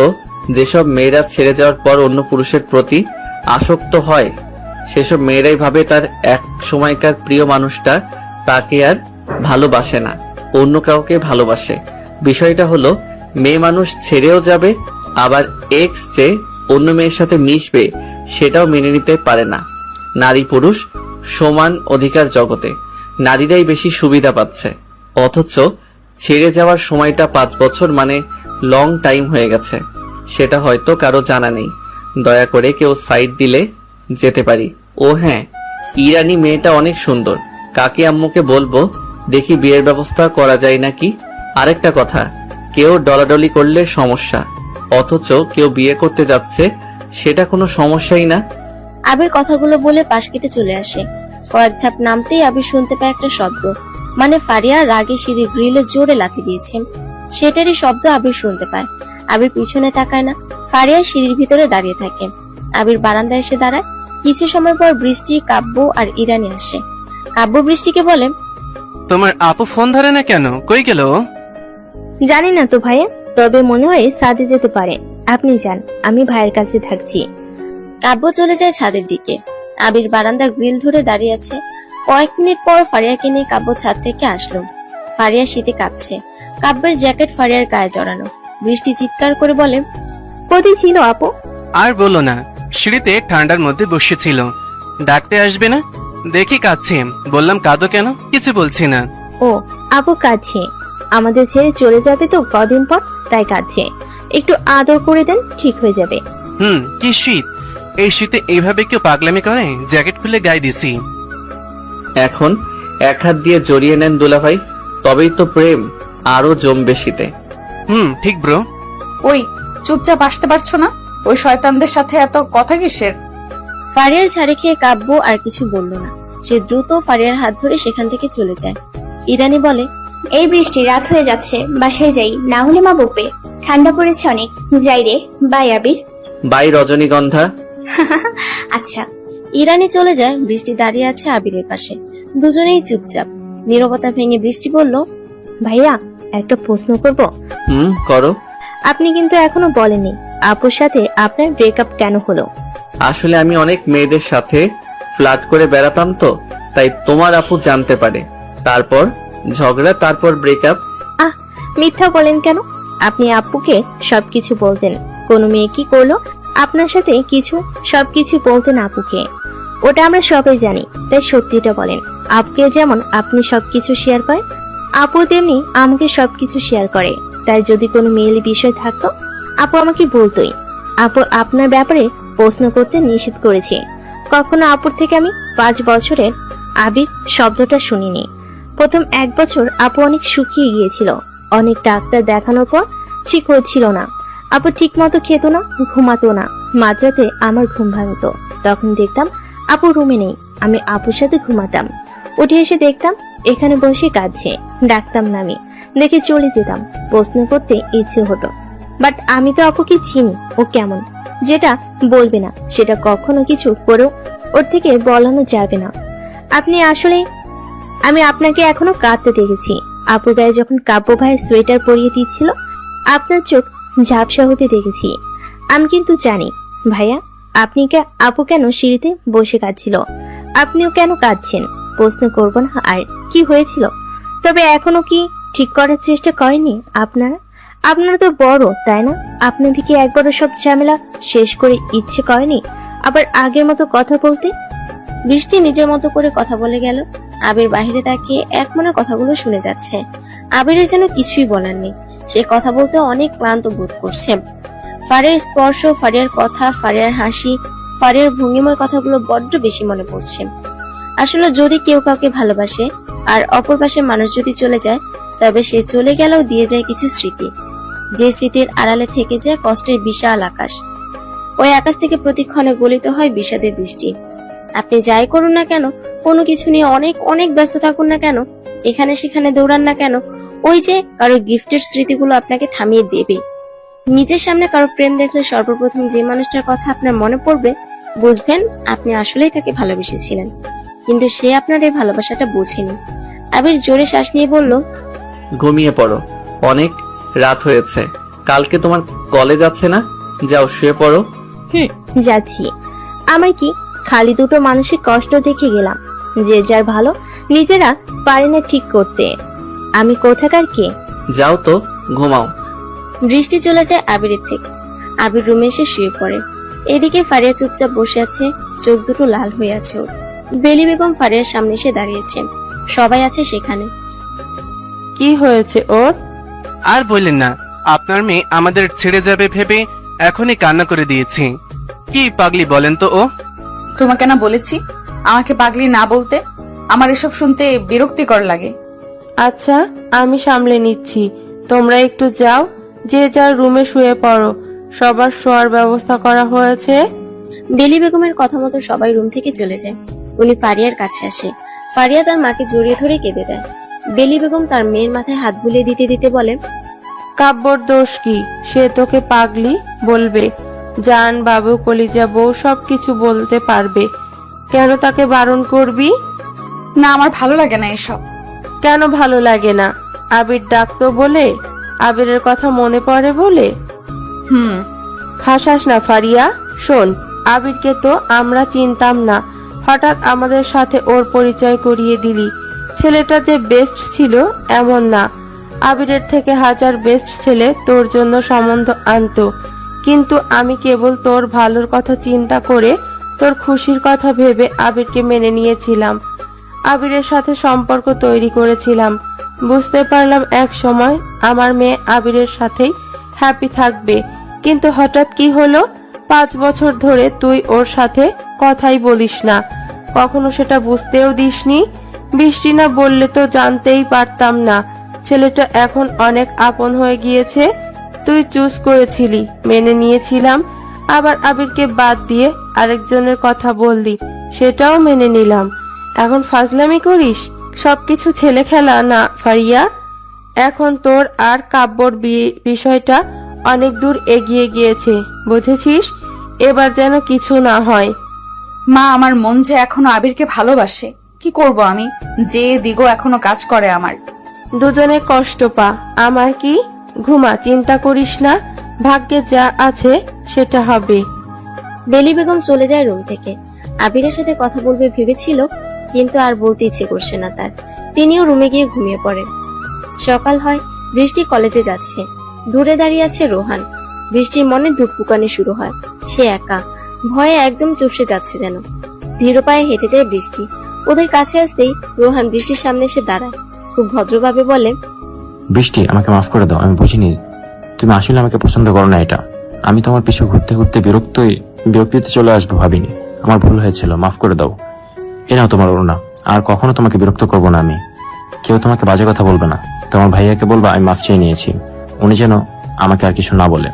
যেসব মেয়েরা ছেড়ে যাওয়ার পর অন্য পুরুষের প্রতি আসক্ত হয় সেসব মেয়েরাই ভাবে তার এক সময়কার প্রিয় মানুষটা তাকে আর ভালোবাসে না, অন্য কাউকে ভালোবাসে। বিষয়টা হলো মেয়ে মানুষ ছেড়েও যাবে, আবার এক্স যে অন্য মেয়ের সাথে মিশবে সেটাও মেনে নিতে পারে না। নারী পুরুষ সমান অধিকার জগতে নারীরাই বেশি সুবিধা পাচ্ছে, অথচ ছেড়ে যাওয়ার সময়টা 5 বছর মানে লং টাইম হয়ে গেছে। সেটা হয়তো কারো জানা নেই। দয়া করে কেউ সাইড দিলে যেতে পারি। ও হ্যাঁ, ইরানি মেয়েটা অনেক সুন্দর। কাকি আম্মুকে বলবো দেখি বিয়ের ব্যবস্থা করা যায় নাকি। আরেকটা কথা, কেউ ডলাডলি করলে সমস্যা, অথচ কেউ বিয়ে করতে যাচ্ছে সেটা কোনো সমস্যাই না। আবির কথাগুলো বলে পাশ কেটে চলে আসে। কয়েক ধাপ নামতেই আবির শুনতে পায় একটা শব্দ, মানে ফারিয়া রাগে সিঁড়ি গ্রিলে জোরে লাথি দিয়েছে। সেটারই শব্দ আবির শুনতে পায়। আবির পিছনে তাকায় না, ফারিয়া সিঁড়ির ভিতরে দাঁড়িয়ে থাকে। আবির বারান্দায় এসে দাঁড়ায়। কিছু সময় পর বৃষ্টি, কাব্য আর ইরানি আসে। কাব্য বৃষ্টিকে বলে, তোমার আপু ফোন ধরে না কেন? কই গেল ও? জানি না তো ভাইয়া, তবে মনে হয় ছাদে যেতে পারে। আপনি যান, আমি ভাইয়ের কাছে থাকছি। কাব্য চলে যায় ছাদের দিকে। আবির বারান্দার গ্রিল ধরে দাঁড়িয়ে আছে। কয়েক মিনিট পর ফারিয়াকে নিয়ে কাব্য ছাদ থেকে আসলো। ফারিয়া শীতে কাঁপছে। কাব্যের জ্যাকেট ফারিয়ার গায়ে জড়ানো। বৃষ্টি চিৎকার করে বলে, কোথায় ছিল আপু? আর বলো না, সিঁড়িতে ঠান্ডার মধ্যে বসেছিল। ডাকতে আসবে না? দেখি কাঁদছে। বললাম কাঁদো কেন? কিছু বলছি না। ও, আপু কাঁদছে। আমাদের ছেড়ে চলে যাবে তো কদিন পর, তাই কাঁদছে। একটু আদর করে দেন, ঠিক হয়ে যাবে। কি শীত! এই শীতে এইভাবে কেউ পাগলামি করে? জ্যাকেট খুলে গায়ে দিছি। এখন এক হাত দিয়ে জড়িয়ে নেন দুলাভাই, তবেই তো প্রেম আরো জমবে শীতে। ঠিক ব্রো। ওই চুপচাপ আসতে পারছো না? ওই শয়তানদের সাথে এত কথা কিসের? ফারিয়ার ঝাড়ি খেয়ে কাব্য আর কিছু বলল না। সে দ্রুত ফারিয়ার হাত ধরে সেখান থেকে চলে যায়। ইরানি বলে, এই বৃষ্টি, রাত হয়ে যাচ্ছে, বাসায় যাই, না হলে মা বকবে। ঠান্ডা পড়েছে অনেক, যাই রে। By Abir. বাই রজনীগন্ধা। আচ্ছা। ইরানি চলে যায়। বৃষ্টি দাঁড়িয়ে আছে আবিরের পাশে। দুজনেই চুপচাপ। নীরবতা ভেঙে বৃষ্টি বলল, ভাইয়া, একটা প্রশ্ন করব? করো। আপনি কিন্তু এখনো বলেননি আপুর সাথে আপনার ব্রেকআপ কেন হলো। আসলে আমি অনেক মেয়েদের সাথে ফ্লার্ট করে বেড়াতাম তো, তাই তোমার আপু জানতে পারে। তারপর ঝগড়া, তারপর ব্রেকআপ। মিথ্যা বলেন কেন? আপনি আপুকে সবকিছু বলতেন। কোন মেয়ে কি করলো আপনার সাথে সবকিছু বলতেন আপুকে। ওটা আমরা সবাই জানি, তাই সত্যিটা বলেন। আপুকে যেমন আপনি সবকিছু শেয়ার করেন, আপু তেমনি আমাকে সবকিছু শেয়ার করে। তাই যদি কোনো মেয়েলি বিষয় থাকতো আপু আমাকে বলতোই। আপু আপনার ব্যাপারে প্রশ্ন করতে নিষেধ করেছে। কখনো আপুর থেকে আমি 5 বছরের আবির শব্দটা শুনিনি। প্রথম 1 বছর আপু অনেক শুকিয়ে গিয়েছিল। অনেক ডাক্তার দেখানোর পর ঠিক হচ্ছিল না। আপু ঠিক মতো খেত না, ঘুমাতো না। মাঝরাতে আমার ঘুম ভাঙতো। তখন দেখতাম আপু রুমে নেই। আমি আপুর সাথে ঘুমাতাম। উঠে এসে দেখতাম এখানে বসে কাঁদছে। ডাকতাম না, আমি দেখে চলে যেতাম। প্রশ্ন করতে ইচ্ছে হতো, বাট আমি তো আপুকে চিনি। ও কেমন যেটা বলবে না সেটা কখনো কিছু করেও ওর থেকে বলানো যাবে না। আমি আপনাকে এখনো কাঁদতে দেখেছি। আপু গায়ে যখন কাব্য ভাইয়ের সোয়েটার পরিয়ে দিচ্ছিল আপনার চোখ ঝাপসা হতে দেখেছি। আমি কিন্তু জানি ভাইয়া, আপু কেন সিঁড়িতে বসে কাঁদছিল। আপনিও কেন কাঁদছেন প্রশ্ন করব না। আর কি হয়েছিল? তবে এখনো কি ঠিক করার চেষ্টা করেনি আপনারা তো বড়, তাই না? আপনাদের কি একবারও সব ঝামেলা শেষ করে ইচ্ছে করেনি আবার আগের মতো কথা বলতে? বৃষ্টি নিজের মতো করে কথা বলে গেল। আবির বাহিরে তাকিয়ে এক মনে কথাগুলো শুনে যাচ্ছে। আবিরের যেন কিছুই বলার নেই। সে কথা বলতে অনেক ক্লান্ত বোধ করছে। ফারিয়ার স্পর্শ, ফারিয়ার কথা, ফারিয়ার হাসি, ফারিয়ার ভঙ্গিময় কথাগুলো বড্ড বেশি মনে পড়ছে। আসলে যদি কেউ কাউকে ভালোবাসে আর অপর পাশের মানুষ যদি চলে যায়, তবে সে চলে গেলেও দিয়ে যায় কিছু স্মৃতি, যে স্মৃতির আড়ালে থেকে যায় কষ্টের বিশাল আকাশ। ওই আকাশ থেকে প্রতিক্ষণে গলিত হয় বিষাদের বৃষ্টি। আপনি যাই করুন না কেন, কোনো কিছু নিয়ে অনেক অনেক ব্যস্ত থাকুন না কেন, এখানে সেখানে দৌড়ান না কেন, ওই যে কারো গিফটের স্মৃতিগুলো আপনাকে থামিয়ে দেবে। নিজের সামনে কারো প্রেম দেখলে সর্বপ্রথম যে মানুষটার কথা আপনার মনে পড়বে, বুঝবেন আপনি আসলেই তাকে ভালোবেসেছিলেন, কিন্তু সে আপনার এই ভালোবাসাটা বোঝেনি। আবির জোরে শ্বাস নিয়ে বলল, ঘুমিয়ে পড়ো, অনেক রাত হয়েছে, কালকে তোমার কলেজ আছে না? যাও শুয়ে পড়ো। যাচ্ছি। আমার কি খালি দুটো মানসিক কষ্ট দেখে গেলাম, যে যার ভালো নিজেরা পারে না ঠিক করতে। আমি কোথাকার কে? যাও তো, ঘুমাও। বৃষ্টি চলে যায় আবিরের থেকে। আবির রুমে এসে শুয়ে পড়ে। এদিকে ফারিয়া চুপচাপ বসে আছে, চোখ দুটো লাল হয়ে আছে ওর। বেলি বেগম ফারিয়ার সামনে এসে দাঁড়িয়েছে, সবাই আছে সেখানে। কি হয়েছে ওর? আর বললেন না, আপনার মেয়ে আমাদের ছেড়ে যাবে ভেবে এখনই কান্না করে দিয়েছি। কি পাগলি বলেন তো ও? তোমাকে না বলেছি আমাকে পাগলি না বলতে? আমার এসব শুনতে বিরক্তিকর লাগে। আচ্ছা, আমি সামলে নিচ্ছি, তোমরা একটু যাও, যে যার রুমে শুয়ে পড়ো। সবার শোয়ার ব্যবস্থা করা হয়েছে। বেলি বেগমের কথা মতো সবাই রুম থেকে চলে যায়। উনি ফারিয়ার কাছে আসে। ফারিয়া তার মাকে জড়িয়ে ধরে কেঁদে দেয়। বেলি বেগম তার মেয়ের মাথায় হাত বুলিয়ে দিতে দিতে বলে, কাব্যর দোষ কি? সে তোকে পাগলি বলবে? জান, বাবু, কলিজা, বউ সবকিছু বলতে পারবে, কেন তাকে বারণ করবি? না, আমার ভালো লাগে না এসব। কেন ভালো লাগে না? আবির ডাকতো বলে? আবিরের কথা মনে পড়ে বলে? হাসাস না ফারিয়া। শোন, আবিরকে তো আমরা চিনতাম না, হঠাৎ আমাদের সাথে ওর পরিচয় করিয়ে দিলি। ছেলেটা যে বেস্ট ছিল এমন না, আবিরের থেকে হাজার বেস্ট ছেলে তোর জন্য সম্বন্ধ আনতো, কিন্তু আমি কেবল তোর ভালোর কথা চিন্তা করে, তোর খুশির কথা ভেবে আবিরকে মেনে নিয়েছিলাম। আবিরের সাথে সম্পর্ক তৈরি করেছিলাম। বুঝতে পারলাম এক সময় আমার মেয়ে আবিরের সাথেই হ্যাপি থাকবে, কিন্তু হঠাৎ কি হলো? 5 বছর ধরে তুই ওর সাথে কথাই বলিস না, কখনো সেটা বুঝতেও দিসনি। বৃষ্টি না বললে তো জানতেই পারতাম না। ছেলেটা এখন অনেক আপন হয়ে গিয়েছে। তুই চুজ করেছিলি, মেনে নিয়েছিলাম, আবার আবিরকে বাদ দিয়ে আরেকজনের কথা বললি, সেটাও মেনে নিলাম। এখন ফাজলামি করিস? সবকিছু ছেলে খেলা না ফারিয়া। এখন তোর আর কাব্যর বিষয়টা অনেক দূর এগিয়ে গিয়েছে, বুঝেছিস? এবার যেন কিছু না হয়। মা, আমার মন যে এখনো আবিরকে ভালোবাসে, কি করব আমি? যে দিগো এখনো কাজ করে আমার। দুজনে কষ্ট পা, আমার কি? ঘুমা, চিন্তা করিস না, ভাগ্যে যা আছে সেটা হবে। বেলি বেগম চলে যায় রুম থেকে। আবিরের সাথে কথা বলবে ভেবেছিল, কিন্তু আর বলতে ইচ্ছে করছে না তার। তিনিও রুমে গিয়ে ঘুমিয়ে পড়েন। সকাল হয়, বৃষ্টি কলেজে যাচ্ছে। দূরে দাঁড়িয়ে আছে রোহান। বৃষ্টির মনে ধুকপুকানি শুরু হয়। সে একা, ভয়ে একদম চুপসে যাচ্ছে যেন। ধীর পায়ে হেঁটে যায় বৃষ্টি। ওদের কাছে আসতেই রোহান বৃষ্টির সামনে এসে দাঁড়ায়। খুব ভদ্রভাবে বলে, বৃষ্টি, আমাকে মাফ করে দাও, আমি বুঝিনি তুমি আসলে আমাকে পছন্দ করো না। এটা আমি তোমার পিছু ঘুরতে ঘুরতে বিরক্তিতে চলে আসবো ভাবিনি। আমার ভুল হয়েছিল, মাফ করে দাও। এ নাও তোমার ওড়না, আর কখনো তোমাকে বিরক্ত করবো না আমি। কেউ তোমাকে বাজে কথা বলবে না। তোমার ভাইয়াকে বলবা আমি মাফ চেয়ে নিয়েছি, উনি যেন আমাকে আর কিছু না বলে।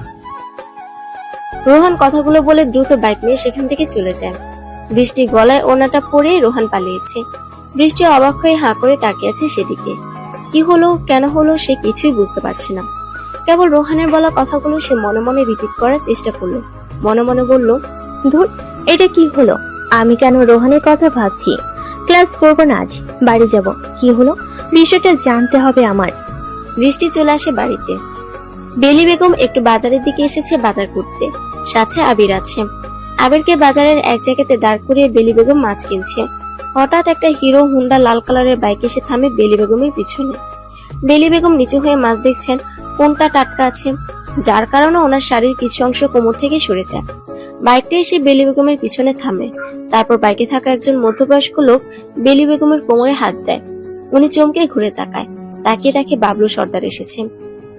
রোহান কথাগুলো বলে দ্রুত বাইক নিয়ে সেখান থেকে চলে যায়। বৃষ্টি গলায় ওড়নাটা পরে রোহান পালিয়েছে। বৃষ্টি অবাক হয়ে হাঁ করে তাকিয়ে আছে সেদিকে। কি হলো, কেন হলো, সে কিছুই বুঝতে পারছে না। কেবল রোহানের বলা কথাগুলো সে মনে মনে রিপিট করার চেষ্টা করলো। মনে মনে বলল, ধুর, এটা কি হলো? আমি কেন রোহানের কথা ভাবছি? ক্লাস করবো না আজ, বাড়ি যাব। কি হলো বিষয়টা জানতে হবে আমার। বৃষ্টি চলে আসে বাড়িতে। বেলি বেগম একটু বাজারের দিকে এসেছে বাজার করতে, সাথে আবির আছে। আবিরকে বাজারের এক জায়গাতে দাঁড় করিয়ে বেলি বেগম মাছ কিনছে। হঠাৎ একটা হিরো হুন্ডা লাল কালারের বাইক এসে থামে বেলি বেগমের পিছনে। বেলি বেগম নিচু হয়ে মাছ দেখছেন কোনটা টাটকা আছে, যার কারণে ওনার শাড়ির কিছু অংশ কোমর থেকে সরে যায়। বাইকটা এসে বেলি বেগমের পিছনে থামে। তারপর বাইকে থাকা একজন মধ্যবয়স্ক লোক বেলি বেগমের কোমরে হাত দেয়। উনি চমকে ঘুরে তাকায়, তাকিয়ে দেখে বাবলু সর্দার এসেছে।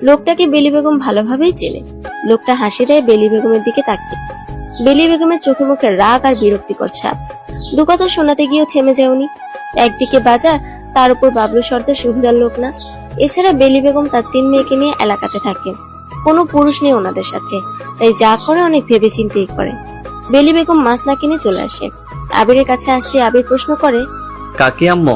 লোকটাকে বেলি বেগম ভালোভাবেই চেনে। লোকটা হাসি দেয় বেলি বেগমের দিকে তাকিয়ে। বেলি বেগমের চোখে মুখে রাগ আর বিরক্তিকর ছাপ। দু কথা শোনাতে গিয়েও থেমে যায় উনি। একদিকে বাজার, তার উপর বাবলু সর্দার সুবিধার লোক না। এছাড়া বেলি বেগম তার 3 মেয়েকে নিয়ে এলাকাতে থাকে, কোনো পুরুষ নেই ওনাদের সাথে, তাই যা করে অনেক ভেবে চিন্তেই করে। বেলি বেগম মাছ না কিনে চলে আসে। আবিরের কাছে আসতে আবির প্রশ্ন করে, কাকে আম্মু?